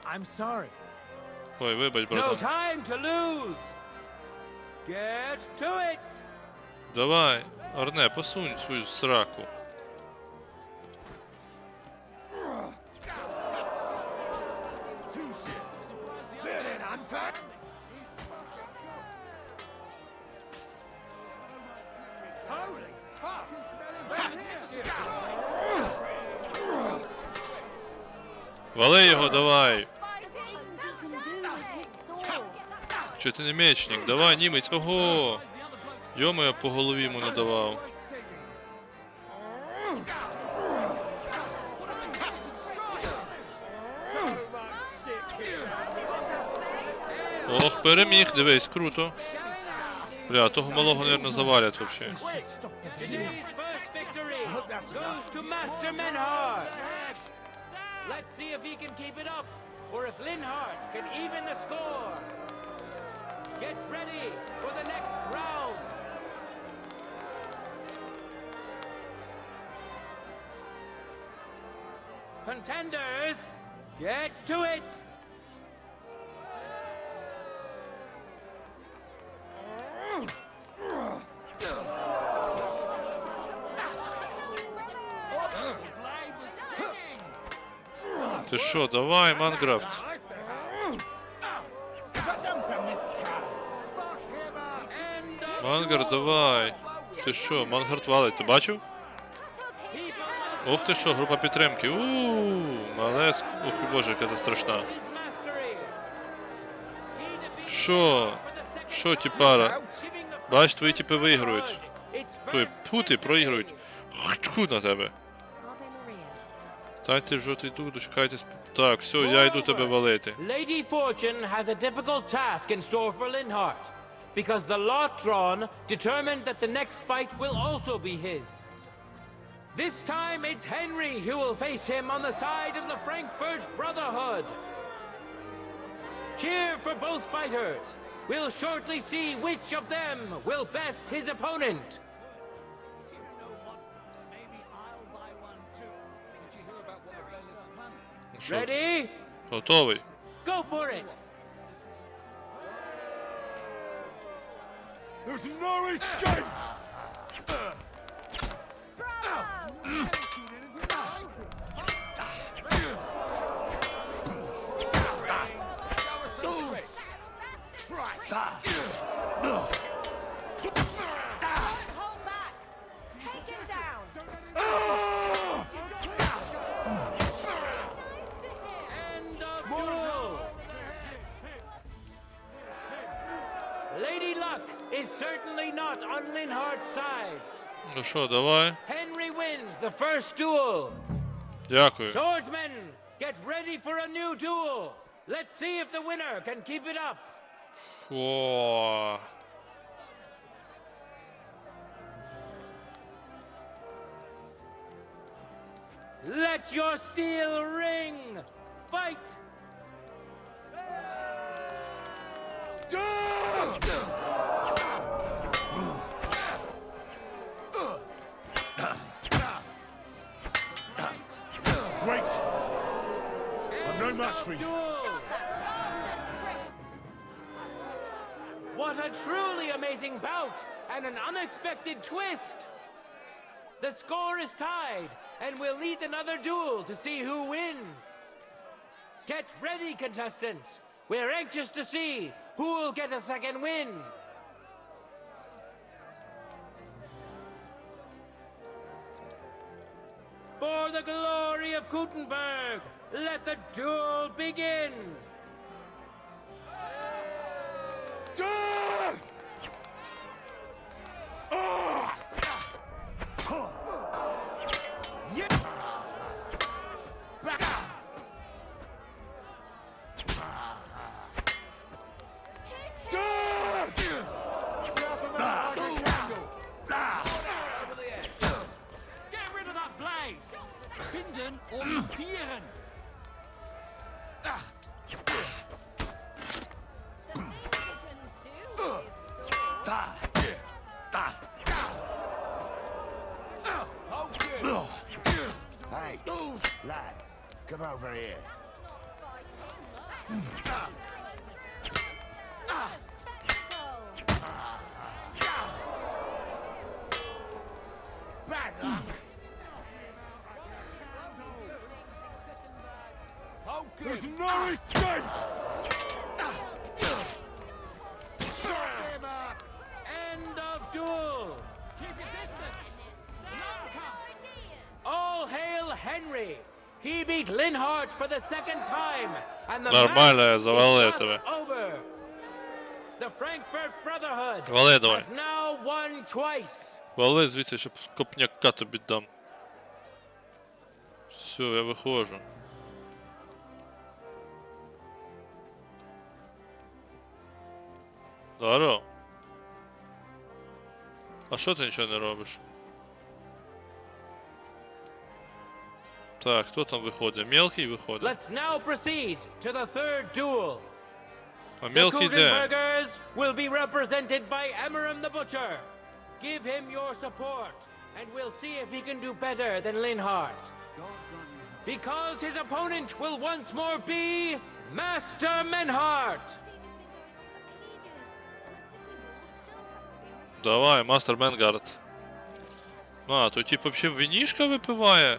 I'm sorry. Ой, вибач, No братан. time to lose. Get to it. Давай, Арне, посунь свою сраку. Holy fuck! Вали його, давай! Чи ти не мечник? Давай, німець, ого! Йомо, по голові йому надавав. Ох, переміг, дивись, круто. Бля, того малого, наверное, завалять вообще. Today's first victory goes to Master Menhart. Let's see if he can keep it up, or if Linhart can even the score. Get ready for the next round. Contenders, get to it. Ти що, давай, Манграфт. Мангар, давай. Ти що, Мангарт валить, ти бачив? Ох ти що, група підтримки. Малеск. Ох, боже, яка ти страшна. Що, тіпара? Бач, твої тіпи виграють. Твої пути проіграють. Ху на тебе. Станьте в жовтий дух, дочекайтесь. Так, все, я йду тебе валити. Lady Fortune has a difficult task in store for Linhart, because the lot drawn determined that the next fight will also be his. This time it's Henry who will face him on the side of the Frankfurt Brotherhood. Cheer for both fighters. We'll shortly see which of them will best his opponent. Ready? Готовий. Go for it. There's no escape! Lady Luck is certainly not on Linhart's side. Ну що, давай. Henry wins the first duel. Дякую. Swordsmen, get ready for a new duel. Let's see if the winner can keep it up. О. Let your steel ring. Fight. Wait! I'm no match for you. What a truly amazing bout and an unexpected twist. The score is tied, and we'll need another duel to see who wins. Get ready, contestants. We're anxious to see who will get a second win. For the glory of Gutenberg, let the duel begin. Finden und mutieren! Hey, lad, come over here. Bad luck. There's no escape! End of duel. Keep your distance! All hail Henry. He beat Linhart for the second time, and the Нормально, я match завалив is тебе. thus over. The Frankfurt Brotherhood Вали давай. has now won twice. Вали звідси, щоб копняка тобі дам. Все, я виходжу. Здорово. А що ти нічого не робиш? Так, хто там виходить? Мелкий виходить. Let's now proceed to the third duel. А The мелкий де? Kuttenbergers will be represented by Emmeram the Butcher. Give him your support, and we'll see if he can do better than Linhart. Because his opponent will once more be Master Menhart. Давай, Мастер Менгард. А, то тип вообще вінішка випиває?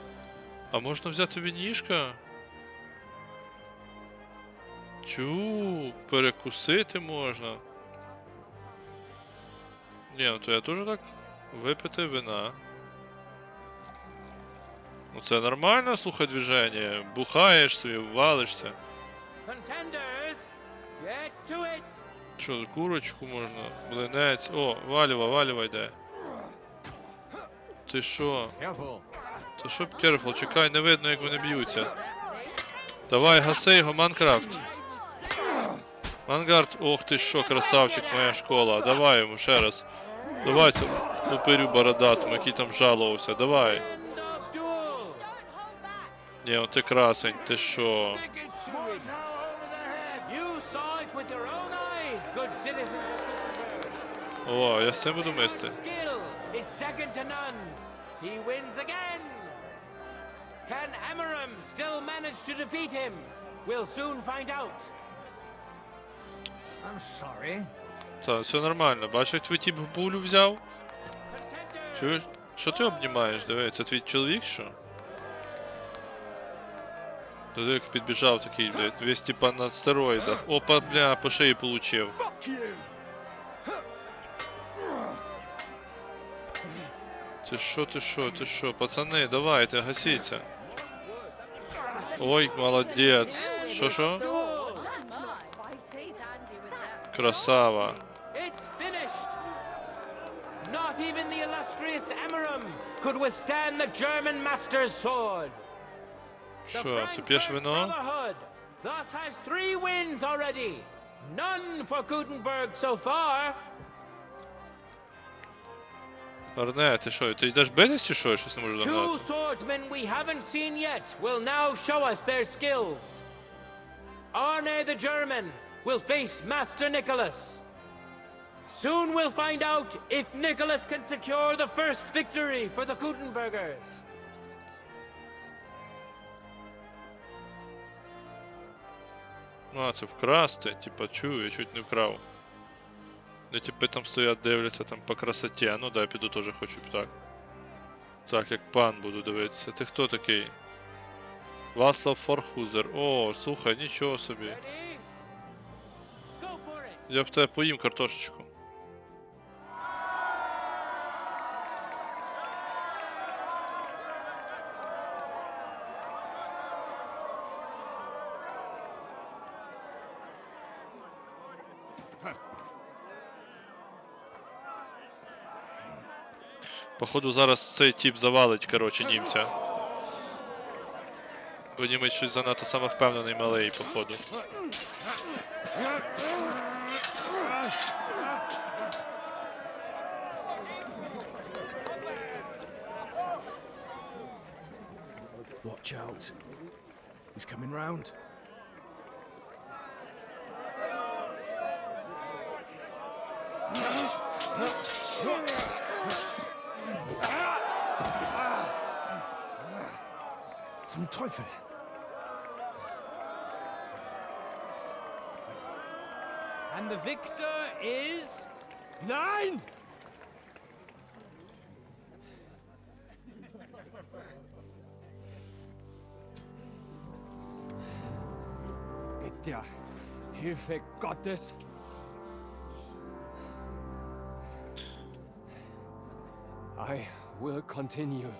А можна взяти вінішка? Тю, перекусити можна. Ні, ну то я теж так випити вина. Ну це нормально, слухай, движення. Бухаєш собі, валишся. Contenders, get to it. Що, курочку можна? Блинець. О, валіва йде. Ти що? Та що керфул, чекай, не видно, як вони б'ються. Давай, гаси його, Манкрафт. Мангард, ох ти що, красавчик, моя школа. Давай йому ще раз. Давай цьому упирю бородатому, який там жалувався. Давай. Ні, ну ти красень, ти що? You saw it with your own eyes, good citizens of Kuttenberg. О, я з цим буду мисти. Skill is second to none. He wins again. Can Emmeram still manage to defeat him? We'll soon find out. I'm sorry. Так, все нормально. Бачиш, як твій тіп пулю взяв? Чуєш? Що ти обнімаєш? Диви, це твій чоловік, що? Диви, як підбіжав такий, блядь, весь типа на стероїдах. Опа, бля, по шиї получив. Ти що, пацани, давайте, гасіться. Ой, молодець. Що? Красава. It's finished. Not even the illustrious Emmeram could withstand the German master's sword. Що, ти п'єш вино? Brotherhood thus has 3 wins already. None for Kuttenberg so far. Арне, ти що, ти йдеш битись чи що? Я щось не можу Two догнати. swordsmen we haven't seen yet will now show us their skills. Arne the German will face Master Nicholas. Soon we'll find out if Nicholas can secure the first victory for the Kuttenbergers. А, це вкрасти, типа, чую, я чуть не вкрав. Де типи там стоять, дивляться там по красоті. А ну дай, піду теж хочу так. Так, як пан буду дивитися. Ти хто такий? Вацлав Форхузер. О, слухай, нічого собі. Ready? Go for it. Я в тебе поїм картошечку. Походу зараз цей тип завалить, коротше, німця. Бо німець щось занадто самовпевнений малий, походу. Watch out. He's coming round. Zum Teufel. And the victor is... Nein! Mit der Hilfe Gottes. I will continue.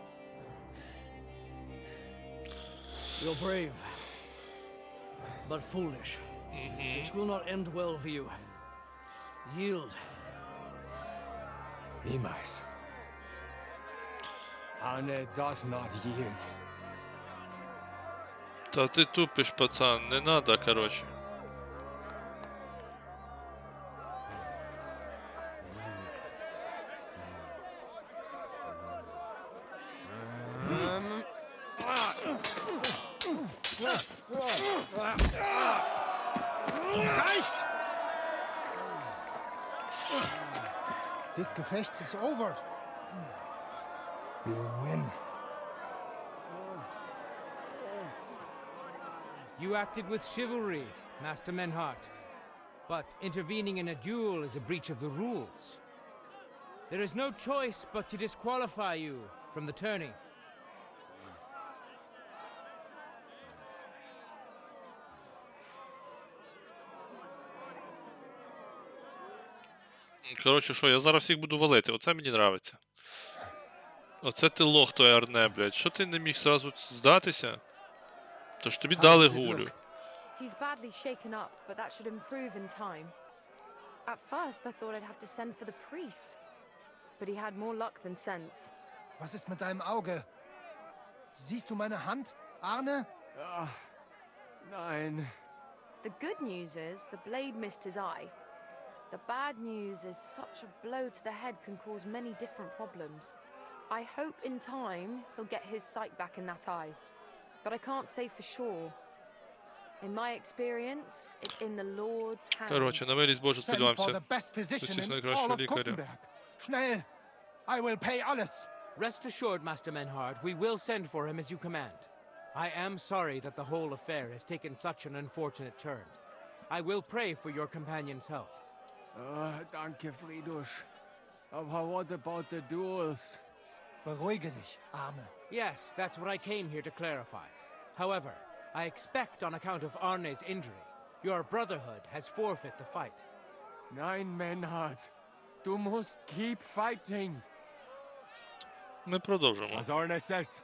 You're brave, but foolish. This will not end well for you. Yield. Niemals. Arne does not yield. Та ти тупиш, пацан, не надо, короче. This Gefecht is over. You win. You acted with chivalry, Master Menhart. But intervening in a duel is a breach of the rules. There is no choice but to disqualify you from the tourney. Коротше, що, я зараз всіх буду валити, оце мені нравиться. Оце ти лох той Арне, блядь. Що ти не міг зразу здатися? Тож тобі дали гулю. He's badly shaken up, but that should improve in time. At first, I thought I'd have to send for the priest, but he had more luck than sense. Was ist mit deinem Auge? Siehst du meine Hand, Arne? Nein. The good news is the blade missed his eye. The bad news is such a blow to the head can cause many different problems. I hope in time he'll get his sight back in that eye, but I can't say for sure. In my experience, it's in the Lord's hands. Коротше, на милість Божу Send for сподіваємося. the best physician Це in найкращого all of лікаря. Kuttenberg. Schnell! I will pay alles. Rest assured, Master Menhard, we will send for him as you command. I am sorry that the whole affair has taken such an unfortunate turn. I will pray for your companion's health. Danke, Friedrich. Aber what about the duels? Beruhige dich, Arne. Yes, that's what I came here to clarify. However, I expect on account of Arne's injury, your brotherhood has forfeit the fight. Nein, Menhard. Du musst keep fighting. Ми продовжимо. As Arne says,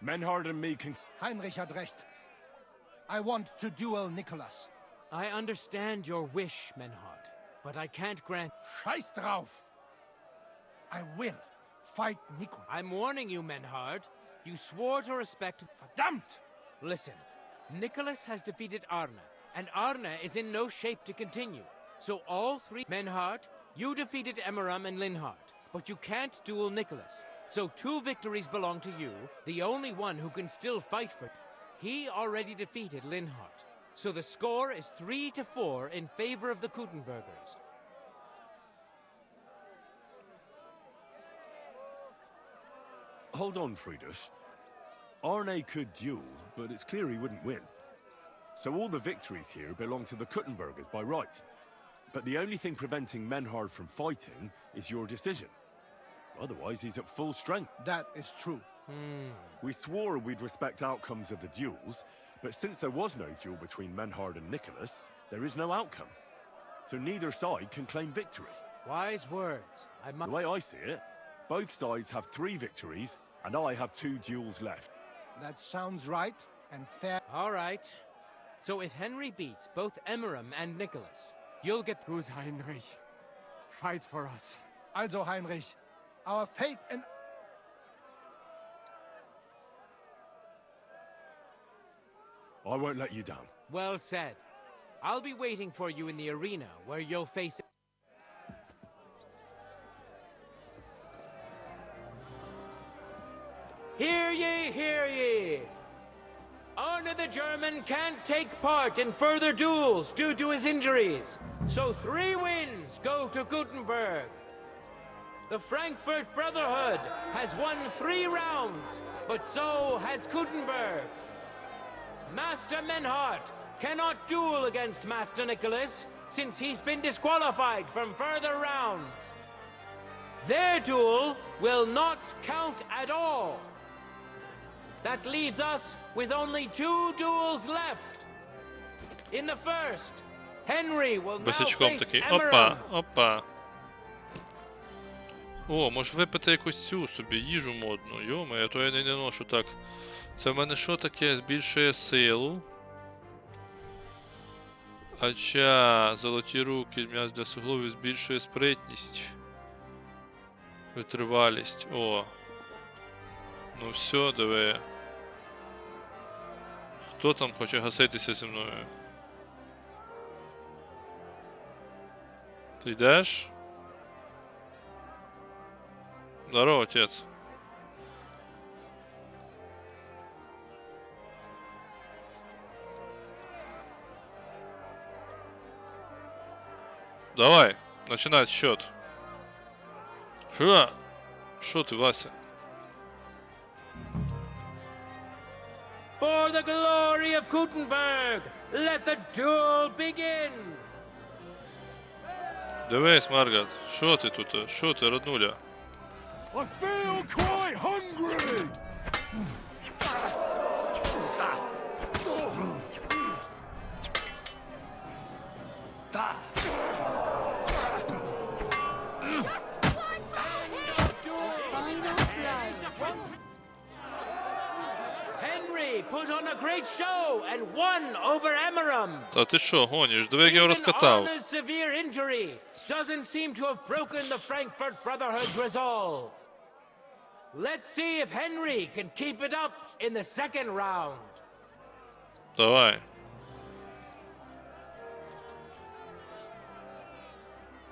Menhard and me can... Heinrich hat recht. I want to duel Nicholas. I understand your wish, Menhard, but I can't grant... Scheiß drauf! I will fight Nicholas. I'm warning you, Menhard. You swore to respect... Verdammt! Listen, Nicholas has defeated Arne, and Arne is in no shape to continue. So all three... Menhard, you defeated Emmeram and Linhard, but you can't duel Nicholas. So 2 victories belong to you, the only one who can still fight for... He already defeated Linhard. So the score is 3-4 in favor of the Kuttenbergers. Hold on, Friedrich. Arne could duel, but it's clear he wouldn't win. So all the victories here belong to the Kuttenbergers by right. But the only thing preventing Menhard from fighting is your decision. Otherwise, he's at full strength. That is true. We swore we'd respect outcomes of the duels, but since there was no duel between Menhard and Nicholas, there is no outcome. So neither side can claim victory. Wise words. The way I see it, both sides have 3 victories, and I have 2 duels left. That sounds right and fair. All right. So if Henry beats both Emmeram and Nicholas, you'll get... Good, Heinrich. Fight for us. Also, Heinrich, our fate and... I won't let you down. Well said. I'll be waiting for you in the arena where you'll face... Hear ye, hear ye! Arne the German can't take part in further duels due to his injuries, so 3 wins go to Gutenberg. The Frankfurt Brotherhood has won 3 rounds, but so has Kuttenberg. Master Menhart cannot duel against Master Nicholas since he's been disqualified from further rounds. Their duel will not count at all. That leaves us with only 2 duels left. In the first, Henry will now Босячком face такий. Emmeram. Опа, опа. О, може випити якусь цю собі їжу модну. Йома, то я не ношу так. Це в мене що таке? Збільшує силу. Ача, золоті руки, м'яз для суглобів збільшує спритність. Витривалість. О. Ну все, диви. Хто там хоче гаситися зі мною? Ти йдеш? Здорово, отець. Давай, начинать счет. Шо ты, Вася? For the glory of Kuttenberg, let the duel begin. Дивись, Маргат, що ти тут? Що ти, роднуля? I feel quite hungry! Henry put on a great show and won over Emeram. Та ти що, гониш? Диви, як я його розкатав. Even Arna's severe injury doesn't seem to have broken the Frankfurt Brotherhood's resolve. Let's see if Henry can keep it up in the second round. Давай.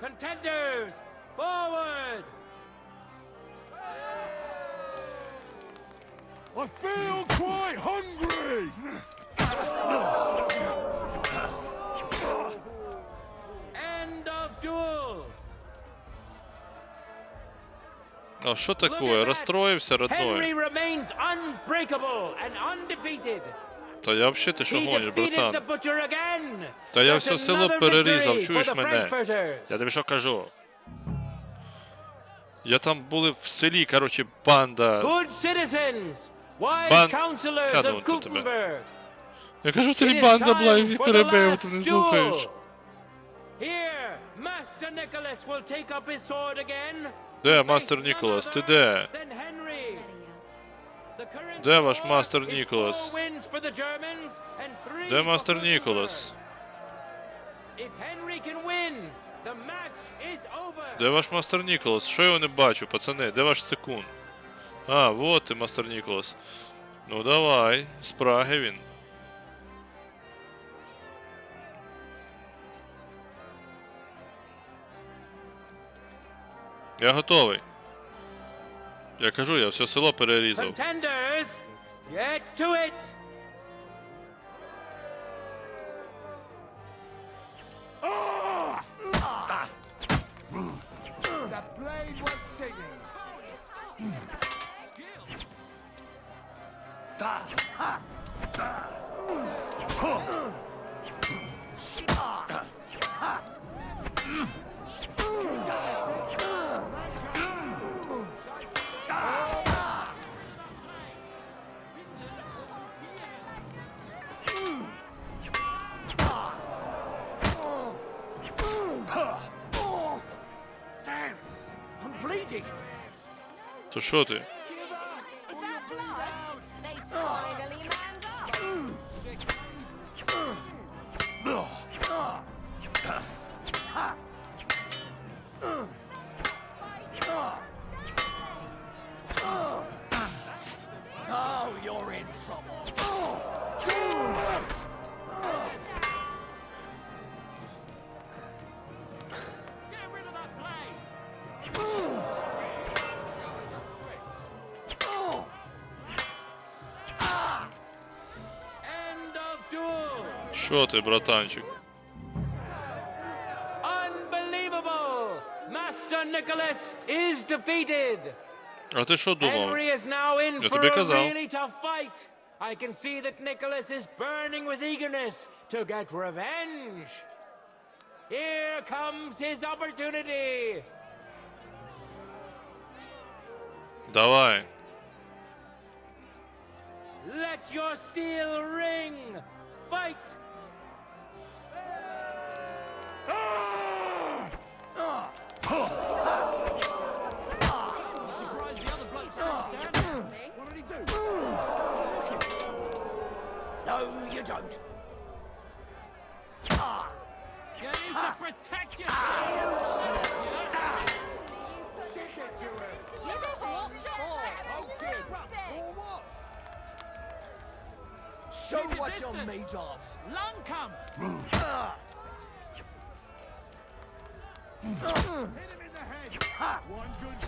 Contenders, forward! I feel quite hungry! End of duel! А що такое? Розстроївся, родной? Henry remains unbreakable and undefeated. Та я взагалі, ти що He гониш, defeated the братан? butcher again. Та я That's все село another перерізав, victory чуєш for the мене? Frankfurters. Я тобі що кажу? Я там були в селі, короче, банда. Good citizens, wise Бан- counselors Та ну, of то тебе. Kuttenberg. Я кажу, в It селі is банда time була, я їх for the перебив, last ти не duel. слухаєш. Here, Master Nicholas will take up his sword again. Де to мастер face Ніколас? none Ти other де? than Henry. The current Де ваш score мастер is Ніколас? 4 wins for the Germans and 3 Де for мастер Kuttenberg. Ніколас? If Henry can win, the match is over. Де ваш мастер Ніколас? Що я його не бачу, пацани? Де ваш секунд? А, вот ти, мастер Ніколас. Ну давай, з Праги він. Я готовий. Я кажу, я все село перерізав. Contenders, get to it. The blade was singing. Damn! I'm bleeding! То що ти? Is that blood? They finally manned up. Oh, you're in trouble. Get rid of that blade. End of duel. Що ти, братанчик? Unbelievable! Master Nicholas is defeated. А ти що думав? Henry is now in Я for тобі a казав. really tough fight. I can see that Nicholas is burning with eagerness to get revenge. Here comes his opportunity. Давай. Let your steel ring. Fight. Protect yourself! Show what you're made of. Long come! Hit him in the head. One good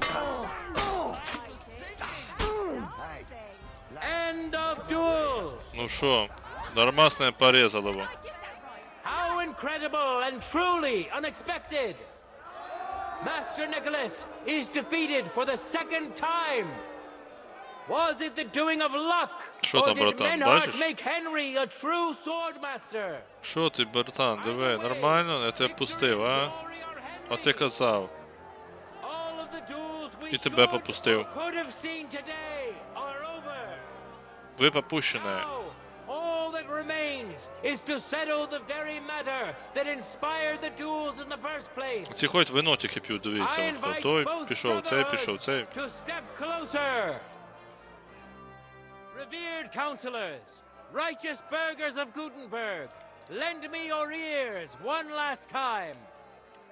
End of duels! Ну що, нормасне порезало бы. How incredible and truly unexpected! Master Nicholas is defeated for the second time! Was it the doing of luck? Що Or там, did братан, Menhart бачиш? make Henry a true swordmaster? Що ти, братан, диви, нормально? Я тебе пустив, а? А ти казав. All of the duels we І тебе should попустив. or could have seen today are over. Ви попущене. Now, all that remains is to settle the very matter that inspired the duels in the first place. Ці хоч вино тільки п'ють, I дивіться. invite Той both пішов, цей пішов, brotherhoods цей. to step closer. Revered counselors, righteous burghers of Gutenberg, lend me your ears one last time.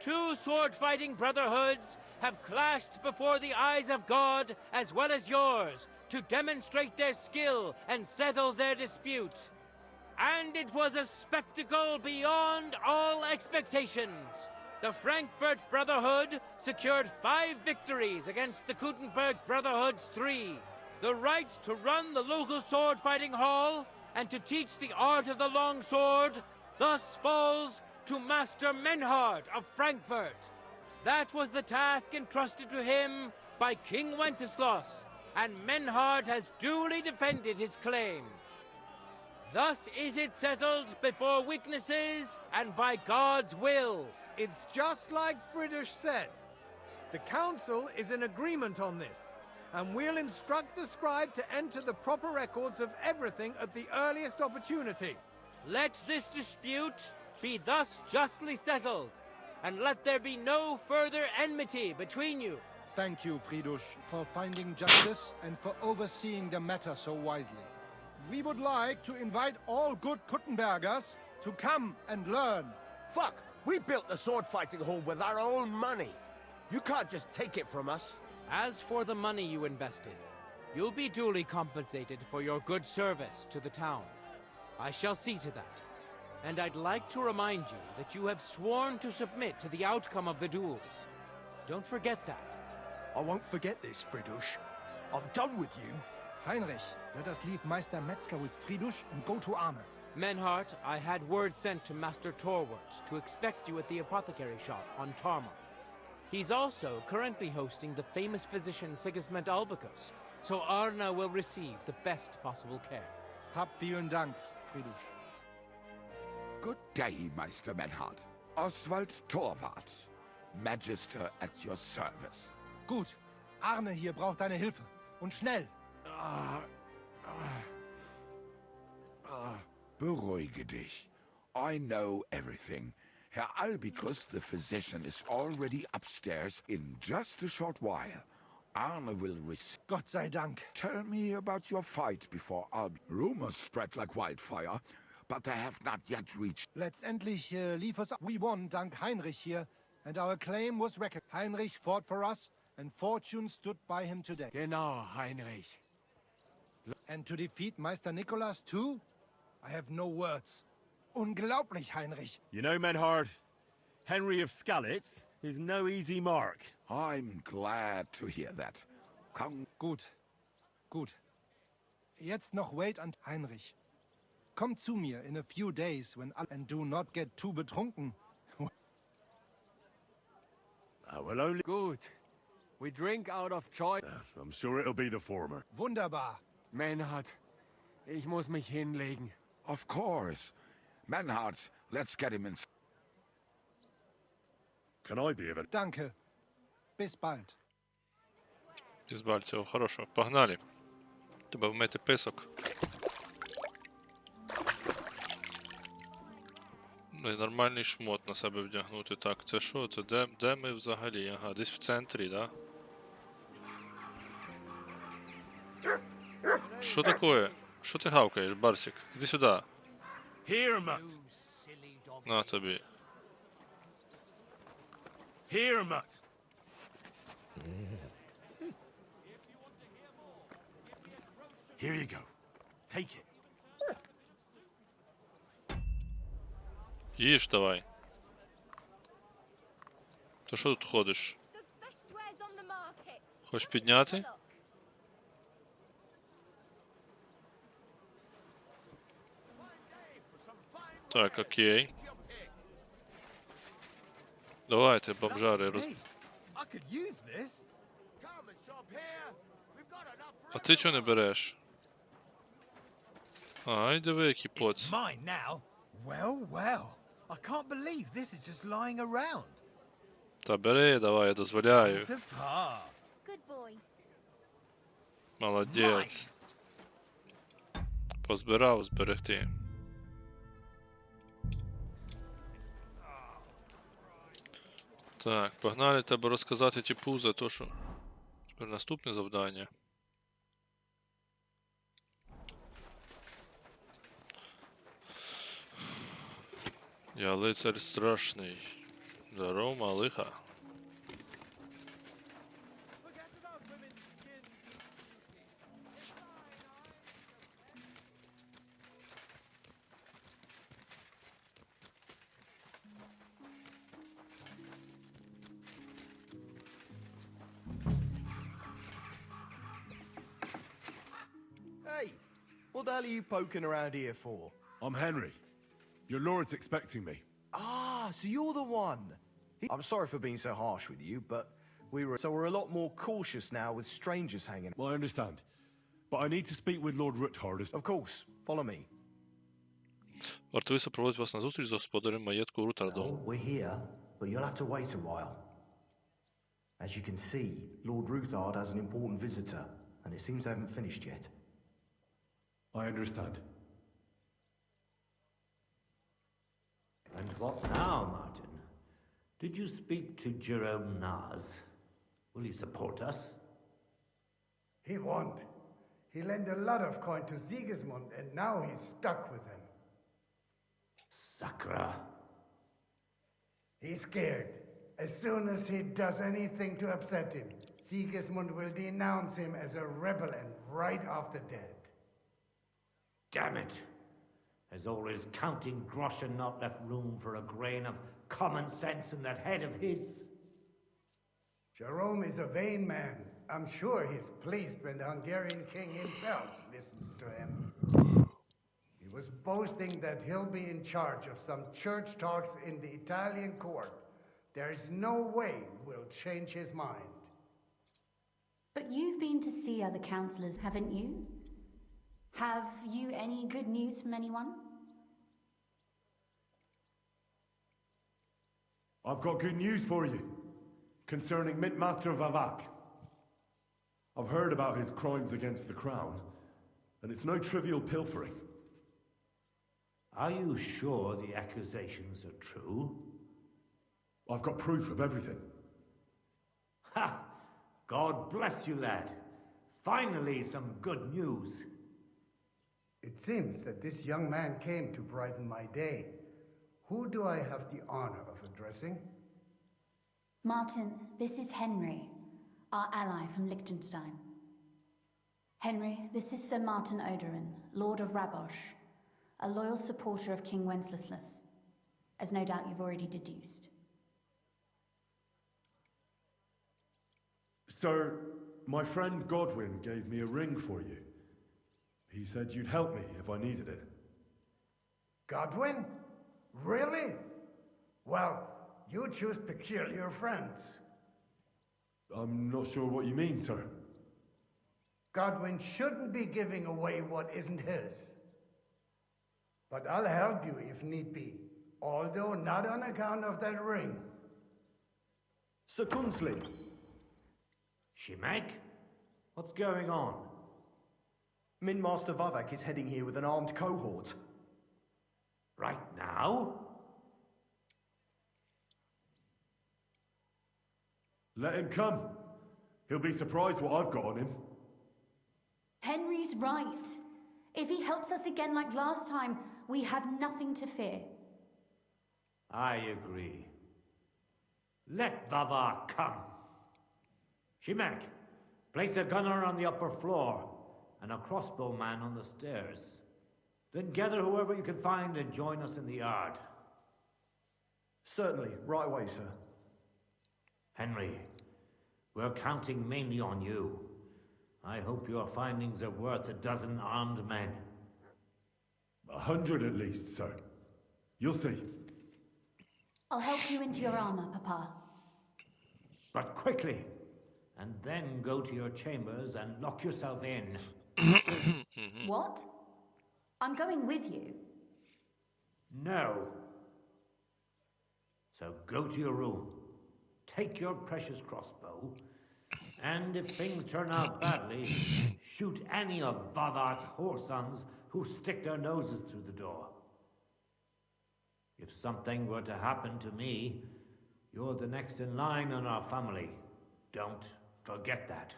Two sword-fighting brotherhoods have clashed before the eyes of God as well as yours to demonstrate their skill and settle their dispute. And it was a spectacle beyond all expectations. The Frankfurt Brotherhood secured 5 victories against the Gutenberg Brotherhood's 3. The right to run the local sword-fighting hall and to teach the art of the long sword thus falls to Master Menhart of Frankfurt. That was the task entrusted to him by King Wenceslas, and Menhart has duly defended his claim. Thus is it settled before witnesses and by God's will. It's just like Friedrich said. The council is in agreement on this, and we'll instruct the scribe to enter the proper records of everything at the earliest opportunity. Let this dispute be thus justly settled, and let there be no further enmity between you. Thank you, Friedrich, for finding justice and for overseeing the matter so wisely. We would like to invite all good Kuttenbergers to come and learn. Fuck! We built the sword fighting hall with our own money. You can't just take it from us. As for the money you invested, you'll be duly compensated for your good service to the town. I shall see to that. And I'd like to remind you that you have sworn to submit to the outcome of the duels. Don't forget that. I won't forget this, Friedrich. I'm done with you. Heinrich, let us leave Meister Metzger with Friedrich and go to Arne. Menhart, I had word sent to Master Torwart to expect you at the apothecary shop on Tarmar. He's also currently hosting the famous physician Sigismund Albicus, so Arne will receive the best possible care. Hab vielen Dank, Friedrich. Good day, Meister Menhart. Oswald Torwart, Magister at your service. Gut. Arne hier braucht deine Hilfe. Und schnell. Beruhige dich. I know everything. Herr Albicus, the physician, is already upstairs in just a short while. Arne will receive... Gott sei Dank. Tell me about your fight before Rumors spread like wildfire, but they have not yet reached... Letztendlich lief es... We won dank Heinrich here, and our claim was recognized. Heinrich fought for us, and fortune stood by him today. Genau, Heinrich. And to defeat Meister Nicholas too? I have no words. Unglaublich, Heinrich. You know, Menhart, Henry of Skalitz is no easy mark. I'm glad to hear that. Gut. Gut. Jetzt noch wait and Heinrich. Komm zu mir in a few days when and do not get too betrunken. I will only... Good. We drink out of choice. I'm sure it'll be the former. Wunderbar. Menhart, ich muss mich hinlegen. Of course. Menhart, let's get him in... Can I be of it? Danke. Bis bald. Ізбаль цього хорошого. Погнали. Тебе вмити писок. Ну і нормальний шмот на себе вдягнути. Так, це що? Це де ми взагалі? Ага, десь в центрі, да? Що таке? Що ти гавкаєш, Барсик? Іди сюди. Here, Mutt. На тобі. Here, Mutt. Here you go. Take it. Їж давай. То що тут ходиш? Хочеш підняти? Так, окей. Давайте, бомжари, роз... I could use this. А ти чого не береш? Ай, диви, який It's поц. mine now. Well, well. I can't believe this is just lying around. Та бери, давай, я дозволяю. To par. Good boy. Молодець. Позбирав зберегти. Так, погнали, треба розказати типу за те, що... Тепер наступне завдання. Я лицар страшний. Здоров, малиха. Hey, what the hell are you poking around here for? I'm Henry. Your lord's expecting me. Ah, so you're the one. I'm sorry for being so harsh with you, but we're a lot more cautious now with strangers hanging. Well, I understand. But I need to speak with Lord Ruthard. Of course, follow me. Вартовий супроводить вас на зустріч з господарем маєтку Рутардом. We're here, but you'll have to wait a while. As you can see, Lord Ruthard has an important visitor, and it seems they haven't finished yet. I understand. And what now, Martin? Did you speak to Jerome Naz? Will he support us? He won't. He lent a lot of coin to Sigismund, and now he's stuck with him. Sakra. He's scared. As soon as he does anything to upset him, Sigismund will denounce him as a rebel and right after dead. Damn it! There's always counting grosh and not left room for a grain of common sense in that head of his. Jerome is a vain man. I'm sure he's pleased when the Hungarian king himself listens to him. He was boasting that he'll be in charge of some church talks in the Italian court. There is no way we'll change his mind. But you've been to see other councillors, haven't you? Have you any good news from anyone? I've got good news for you concerning Mintmaster Vavak. I've heard about his crimes against the crown, and it's no trivial pilfering. Are you sure the accusations are true? I've got proof of everything. Ha! God bless you, lad. Finally, some good news. It seems that this young man came to brighten my day. Who do I have the honor of addressing? Martin, this is Henry, our ally from Liechtenstein. Henry, this is Sir Martin Oderin, Lord of Rabosh, a loyal supporter of King Wenceslas, as no doubt you've already deduced. Sir, my friend Godwin gave me a ring for you. He said you'd help me if I needed it. Godwin? Really? Well, you choose peculiar friends. I'm not sure what you mean, sir. Godwin shouldn't be giving away what isn't his. But I'll help you if need be, although not on account of that ring. Sir Kunslin. Shimek? What's going on? Min Master Vavak is heading here with an armed cohort. Right now? Let him come. He'll be surprised what I've got on him. Henry's right. If he helps us again like last time, we have nothing to fear. I agree. Let Vavak come. Shimek, place a gunner on the upper floor and a crossbowman on the stairs. Then gather whoever you can find and join us in the yard. Certainly, right away, sir. Henry, we're counting mainly on you. I hope your findings are worth a dozen armed men. 100 at least, sir. You'll see. I'll help you into your armor, Papa. But quickly, and then go to your chambers and lock yourself in. What? I'm going with you. No. So go to your room, take your precious crossbow, and if things turn out badly, shoot any of Vavak's whoresons who stick their noses through the door. If something were to happen to me, you're the next in line in our family. Don't forget that.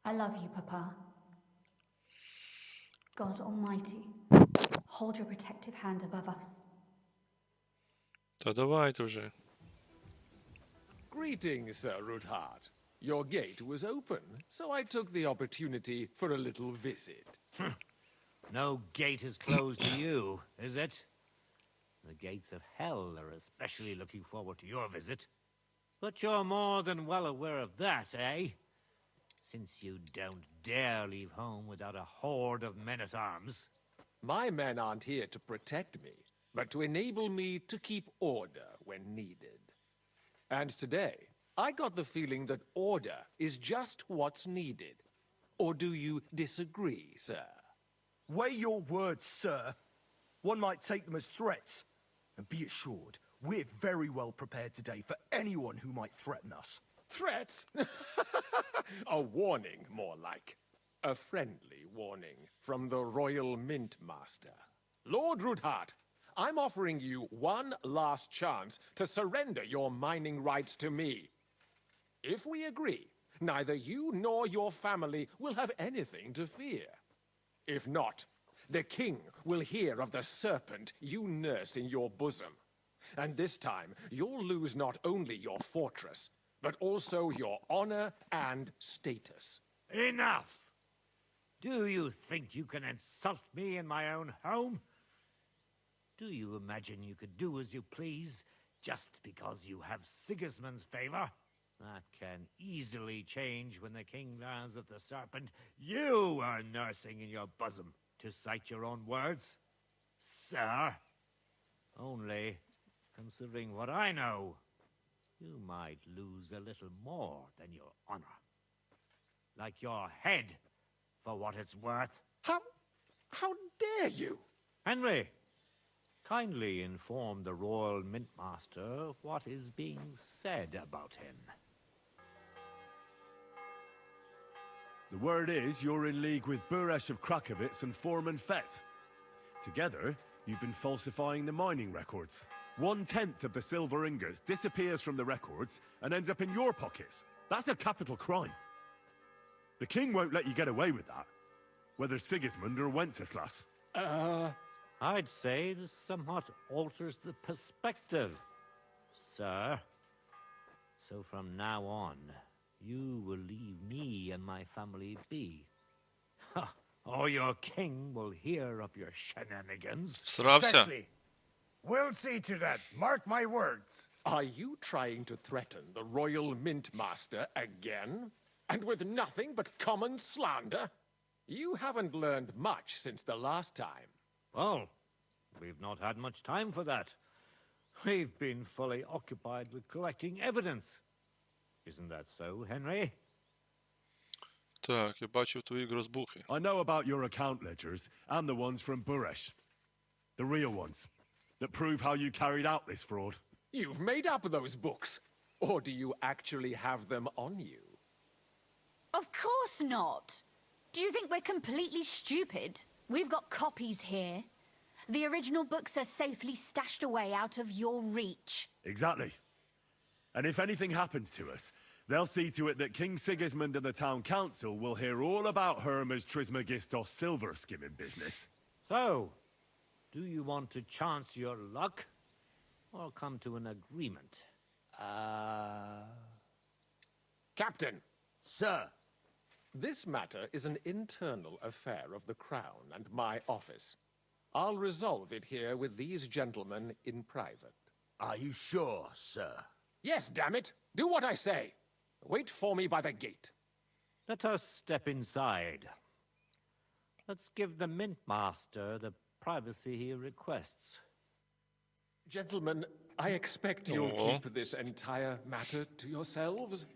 I love you, Papa. God Almighty, hold your protective hand above us. Та давайте вже. Greetings, Sir Ruthard. Your gate was open, so I took the opportunity for a little visit. No gate is closed to you, is it? The gates of hell are especially looking forward to your visit. But you're more than well aware of that, eh? Since you don't dare leave home without a horde of men-at-arms. My men aren't here to protect me, but to enable me to keep order when needed. And today, I got the feeling that order is just what's needed. Or do you disagree, sir? Weigh your words, sir. One might take them as threats. And be assured, we're very well prepared today for anyone who might threaten us. Threat? A warning, more like. A friendly warning from the Royal Mint Master. Lord Ruthard, I'm offering you one last chance to surrender your mining rights to me. If we agree, neither you nor your family will have anything to fear. If not, the king will hear of the serpent you nurse in your bosom. And this time, you'll lose not only your fortress, but also your honor and status. Enough! Do you think you can insult me in my own home? Do you imagine you could do as you please just because you have Sigismund's favor? That can easily change when the king learns of the serpent you are nursing in your bosom, to cite your own words, sir. Only, considering what I know, you might lose a little more than your honor. Like your head, for what it's worth. How dare you? Henry, kindly inform the Royal Mint Master what is being said about him. The word is you're in league with Buresh of Krakowitz and Foreman Fett. Together, you've been falsifying the mining records. 1/10 of the silver ingots disappears from the records and ends up in your pockets. That's a capital crime. The king won't let you get away with that, whether Sigismund or Wenceslas. I'd say this somewhat alters the perspective, sir. So from now on, you will leave me and my family be. Or your king will hear of your shenanigans. Всрався. We'll see to that. Mark my words. Are you trying to threaten the Royal Mint Master again? And with nothing but common slander? You haven't learned much since the last time. Well, we've not had much time for that. We've been fully occupied with collecting evidence. Isn't that so, Henry? Так, я бачив твої грозбухи. I know about your account ledgers and the ones from Buresh. The real ones, that prove how you carried out this fraud. You've made up those books. Or do you actually have them on you? Of course not. Do you think we're completely stupid? We've got copies here. The original books are safely stashed away out of your reach. Exactly. And if anything happens to us, they'll see to it that King Sigismund and the town council will hear all about Hermes Trismegistos silver skimming business. So, do you want to chance your luck? or come to an agreement? Captain! Sir! This matter is an internal affair of the Crown and my office. I'll resolve it here with these gentlemen in private. Are you sure, sir? Yes, damn it! Do what I say! Wait for me by the gate. Let us step inside. Let's give the Mint Master the privacy he requests. Gentlemen, I expect you'll keep this entire matter to yourselves.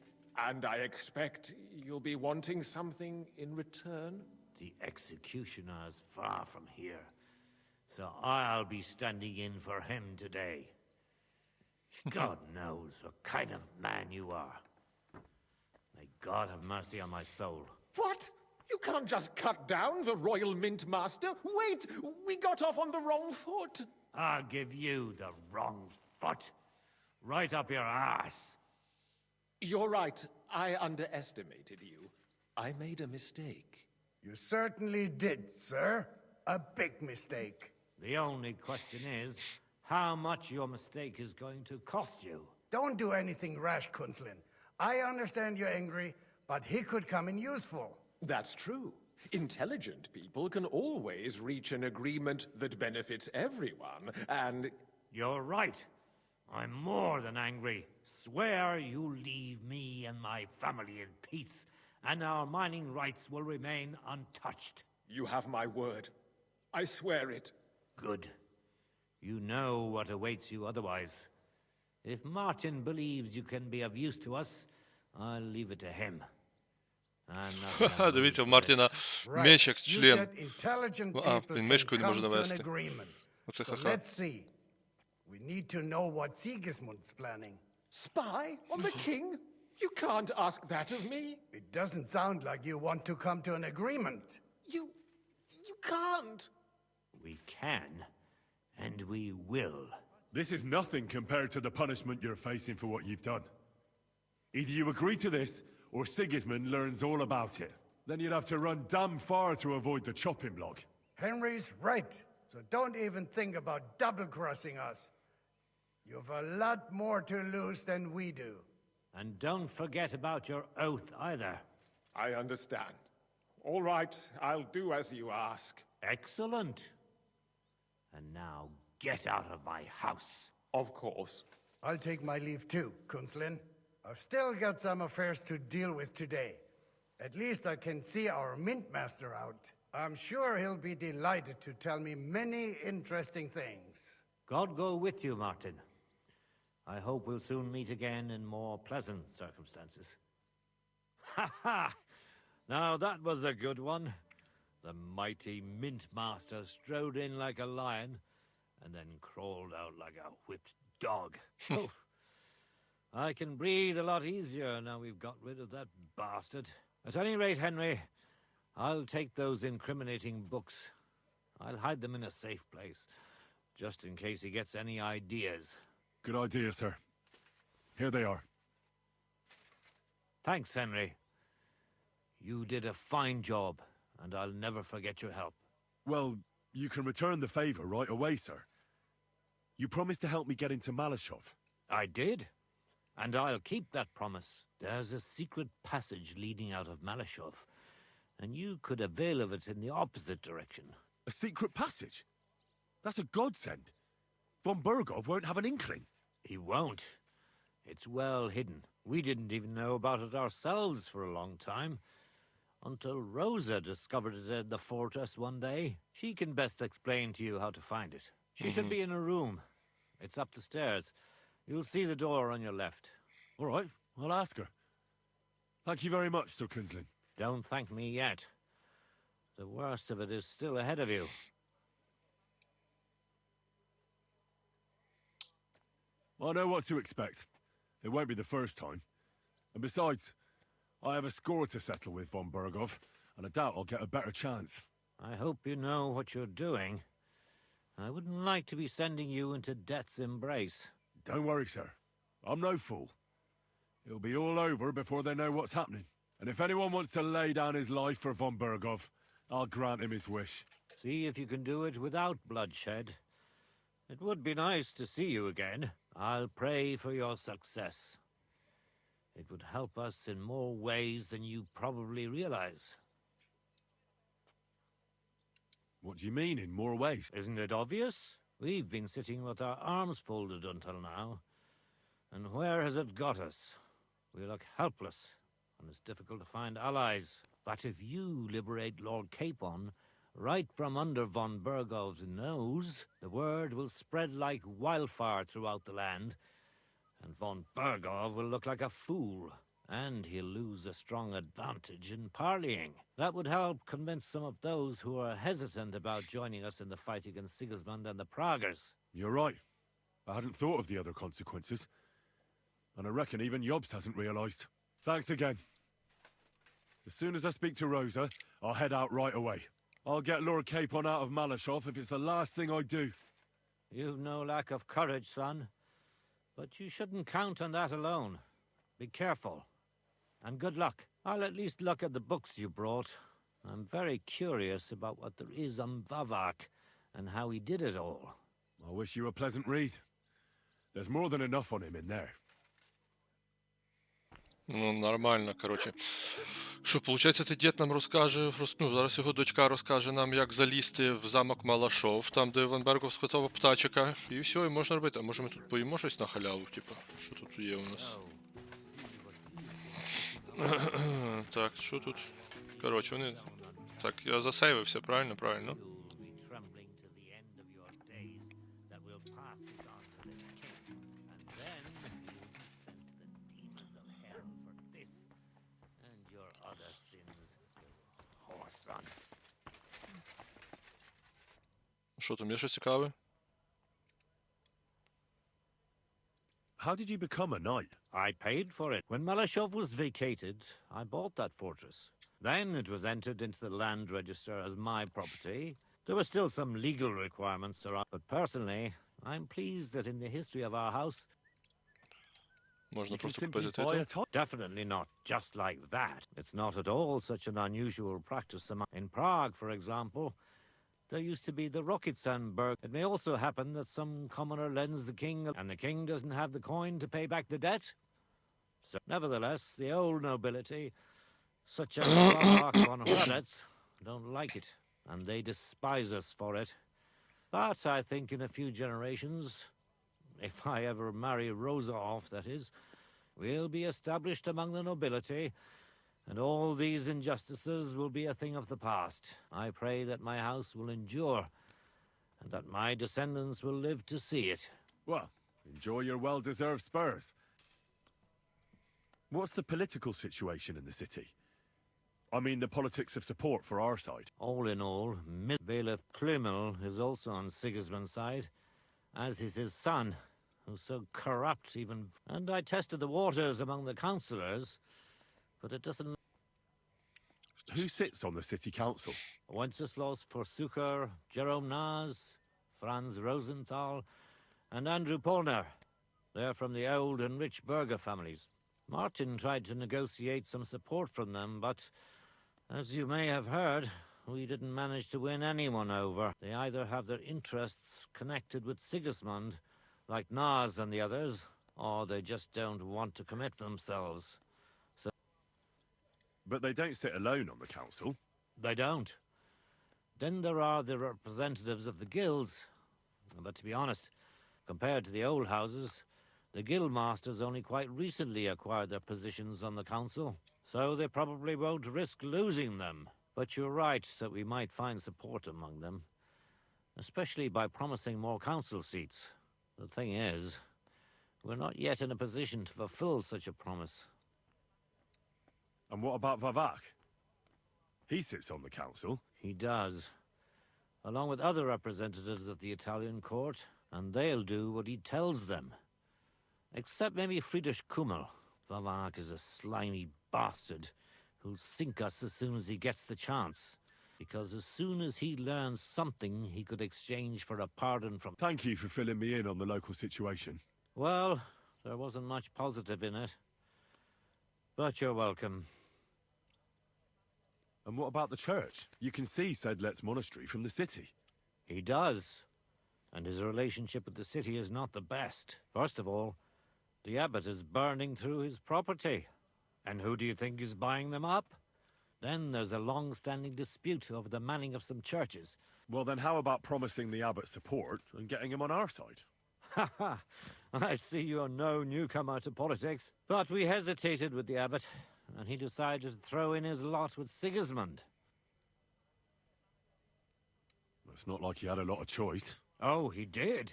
And I expect you'll be wanting something in return. The executioner's far from here, so I'll be standing in for him today. God knows what kind of man you are. May God have mercy on my soul. What? You can't just cut down the Royal Mint Master. Wait, we got off on the wrong foot. I'll give you the wrong foot. Right up your ass. You're right. I underestimated you. I made a mistake. You certainly did, sir. A big mistake. The only question is, how much your mistake is going to cost you. Don't do anything rash, Kunslin. I understand you're angry, but he could come in useful. That's true. Intelligent people can always reach an agreement that benefits everyone, and... You're right. I'm more than angry. Swear you leave me and my family in peace, and our mining rights will remain untouched. You have my word. I swear it. Good. You know what awaits you otherwise. If Martin believes you can be of use to us, I'll leave it to him. Дивіться, в Мартіна меч як член. Він мишкою не може навести. Оце ха-ха. We need to know what Sigismund's planning. Spy on the king? You can't ask that of me. It doesn't sound like you want to come to an agreement. You can't. We can, and we will. This is nothing compared to the punishment you're facing for what you've done. Either you agree to this, or Sigismund learns all about it. Then you'd have to run damn far to avoid the chopping block. Henry's right, so don't even think about double-crossing us. You've a lot more to lose than we do. And don't forget about your oath either. I understand. All right, I'll do as you ask. Excellent. And now get out of my house. Of course. I'll take my leave too, Kunslin. I've still got some affairs to deal with today. At least I can see our Mint Master out. I'm sure he'll be delighted to tell me many interesting things. God go with you, Martin. I hope we'll soon meet again in more pleasant circumstances. Ha ha! Now that was a good one. The mighty Mint Master strode in like a lion and then crawled out like a whipped dog. Oh, I can breathe a lot easier now we've got rid of that bastard. At any rate, Henry, I'll take those incriminating books. I'll hide them in a safe place, just in case he gets any ideas. Good idea, sir. Here they are. Thanks, Henry. You did a fine job, and I'll never forget your help. Well, you can return the favor right away, sir. You promised to help me get into Malashov. I did, and I'll keep that promise. There's a secret passage leading out of Malashov, and you could avail of it in the opposite direction. A secret passage? That's a godsend. Von Burgov won't have an inkling. He won't. It's well hidden. We didn't even know about it ourselves for a long time. Until Rosa discovered it in the fortress one day. She can best explain to you how to find it. She should be in a room. It's up the stairs. You'll see the door on your left. All right, I'll ask her. Thank you very much, Sir Kunslin. Don't thank me yet. The worst of it is still ahead of you. I know what to expect. It won't be the first time. And besides, I have a score to settle with von Burgov, and I doubt I'll get a better chance. I hope you know what you're doing. I wouldn't like to be sending you into death's embrace. Don't worry, sir. I'm no fool. It'll be all over before they know what's happening. And if anyone wants to lay down his life for von Burgov, I'll grant him his wish. See if you can do it without bloodshed. It would be nice to see you again. I'll pray for your success. It would help us in more ways than you probably realize. What do you mean, in more ways? Isn't it obvious? We've been sitting with our arms folded until now. And where has it got us? We look helpless, and it's difficult to find allies. But if you liberate Lord Capon, right from under von Burgov's nose, the word will spread like wildfire throughout the land, and von Burgov will look like a fool, and he'll lose a strong advantage in parleying. That would help convince some of those who are hesitant about joining us in the fight against Sigismund and the Praguers. You're right. I hadn't thought of the other consequences. And I reckon even Jobst hasn't realized. Thanks again. As soon as I speak to Rosa, I'll head out right away. I'll get Lord Capon out of Malashov if it's the last thing I do. You've no lack of courage, son. But you shouldn't count on that alone. Be careful. And good luck. I'll at least look at the books you brought. I'm very curious about what there is on Vavak and how he did it all. I wish you a pleasant read. There's more than enough on him in there. Ну, нормально, коротше. Що, виходить, цей дід нам розкаже, ну, зараз його дочка розкаже нам, як залізти в замок Малашов, там, де Ван Бергов схватав птачика, і все, і можна робити. А може ми тут поїмо щось на халяву, типу, що тут є у нас? Так, що тут? Коротше, вони... Так, я засейвився, правильно? Правильно. Що там, є щось цікаве? How did you become a knight? I paid for it. When Malashov was vacated, I bought that fortress. Then it was entered into the land register as my property. There were still some legal requirements around, but personally, I'm pleased that in the history of our house, Можна просто купити титул? Definitely not just like that. It's not at all such an unusual practice. In Prague, for example, there used to be the Rokitsanberg. It may also happen that some commoner lends the king, and the king doesn't have the coin to pay back the debt. So, nevertheless, the old nobility, such as von Hradec, don't like it, and they despise us for it. But I think in a few generations, if I ever marry Rosa off, that is, we'll be established among the nobility, and all these injustices will be a thing of the past. I pray that my house will endure, and that my descendants will live to see it. Well, enjoy your well-deserved spurs. What's the political situation in the city? I mean, the politics of support for our side. All in all, Bailiff Plymel is also on Sigismund's side, as is his son, who's so corrupt even... And I tested the waters among the councillors, but it doesn't... Who sits on the city council? Wenceslas Forsucher, Jerome Naz, Franz Rosenthal, and Andrew Polner. They're from the old and rich burgher families. Martin tried to negotiate some support from them, but, as you may have heard, we didn't manage to win anyone over. They either have their interests connected with Sigismund, like Naz and the others, or they just don't want to commit themselves. So, but they don't sit alone on the council. They don't. Then there are the representatives of the guilds. But to be honest, compared to the old houses, the guild masters only quite recently acquired their positions on the council, so they probably won't risk losing them. But you're right that we might find support among them, especially by promising more council seats. The thing is, we're not yet in a position to fulfill such a promise. And what about Vavak? He sits on the council. He does, along with other representatives of the Italian court, and they'll do what he tells them. Except maybe Friedrich Kummel. Vavak is a slimy bastard who'll sink us as soon as he gets the chance. Because as soon as he learns something he could exchange for a pardon from... Thank you for filling me in on the local situation. Well, there wasn't much positive in it. But you're welcome. And what about the church? You can see Sedlet's monastery from the city. He does. And his relationship with the city is not the best. First of all, the abbot is burning through his property. And who do you think is buying them up? Then there's a long-standing dispute over the manning of some churches. Well, then how about promising the abbot support and getting him on our side? Ha ha! I see you're no newcomer to politics. But we hesitated with the abbot, and he decided to throw in his lot with Sigismund. It's not like he had a lot of choice. Oh, he did.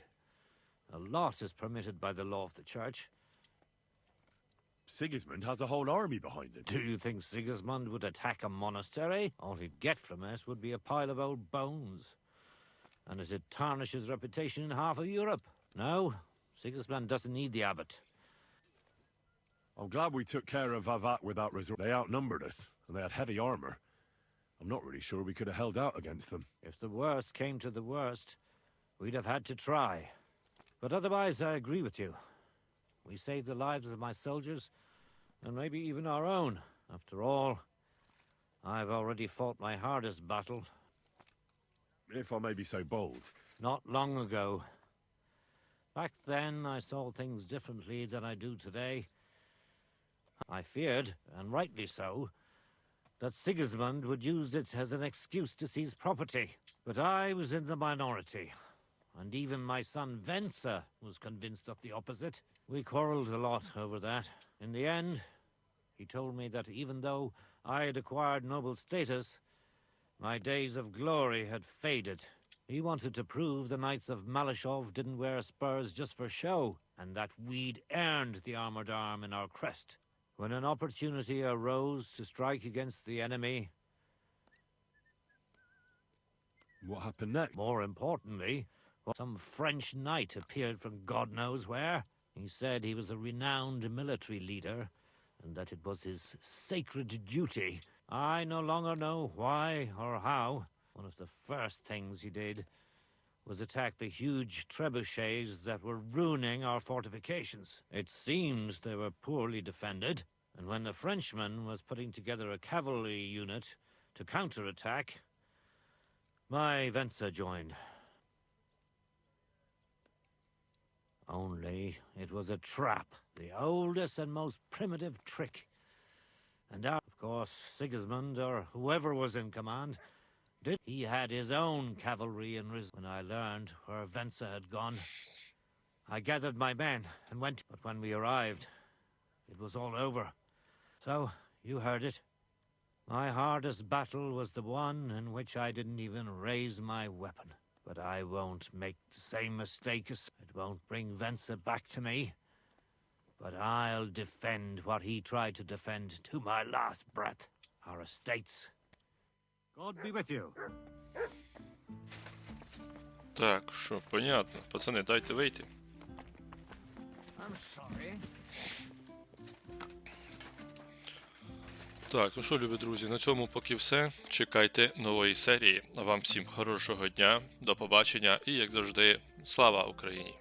A lot is permitted by the law of the church. Sigismund has a whole army behind him. Do you think Sigismund would attack a monastery? All he'd get from it would be a pile of old bones. And it'd tarnish his reputation in half of Europe. No, Sigismund doesn't need the abbot. I'm glad we took care of Vavak without resort. They outnumbered us, and they had heavy armor. I'm not really sure we could have held out against them. If the worst came to the worst, we'd have had to try. But otherwise, I agree with you. We saved the lives of my soldiers, and maybe even our own. After all, I've already fought my hardest battle. If I may be so bold. Not long ago. Back then, I saw things differently than I do today. I feared, and rightly so, that Sigismund would use it as an excuse to seize property. But I was in the minority, and even my son Venser was convinced of the opposite. We quarreled a lot over that. In the end, he told me that even though I had acquired noble status, my days of glory had faded. He wanted to prove the Knights of Malashov didn't wear spurs just for show, and that we'd earned the armored arm in our crest. When an opportunity arose to strike against the enemy... What happened next? More importantly, some French knight appeared from God knows where. He said he was a renowned military leader, and that it was his sacred duty. I no longer know why or how. One of the first things he did was attack the huge trebuchets that were ruining our fortifications. It seems they were poorly defended, and when the Frenchman was putting together a cavalry unit to counterattack, my Venser joined. Only it was a trap, the oldest and most primitive trick. And of course, Sigismund, or whoever was in command, he had his own cavalry in reserve. When I learned where Venser had gone, I gathered my men and went. But when we arrived, it was all over. So, you heard it. My hardest battle was the one in which I didn't even raise my weapon. But I won't make the same mistake. It won't bring Venser back to me. But I'll defend what he tried to defend to my last breath. Our estates. God be with you. Так, що, понятно. Пацани, дайте вийти. I'm sorry. Так, ну що, любі друзі, на цьому поки все. Чекайте нової серії. А вам всім хорошого дня, до побачення і, як завжди, слава Україні!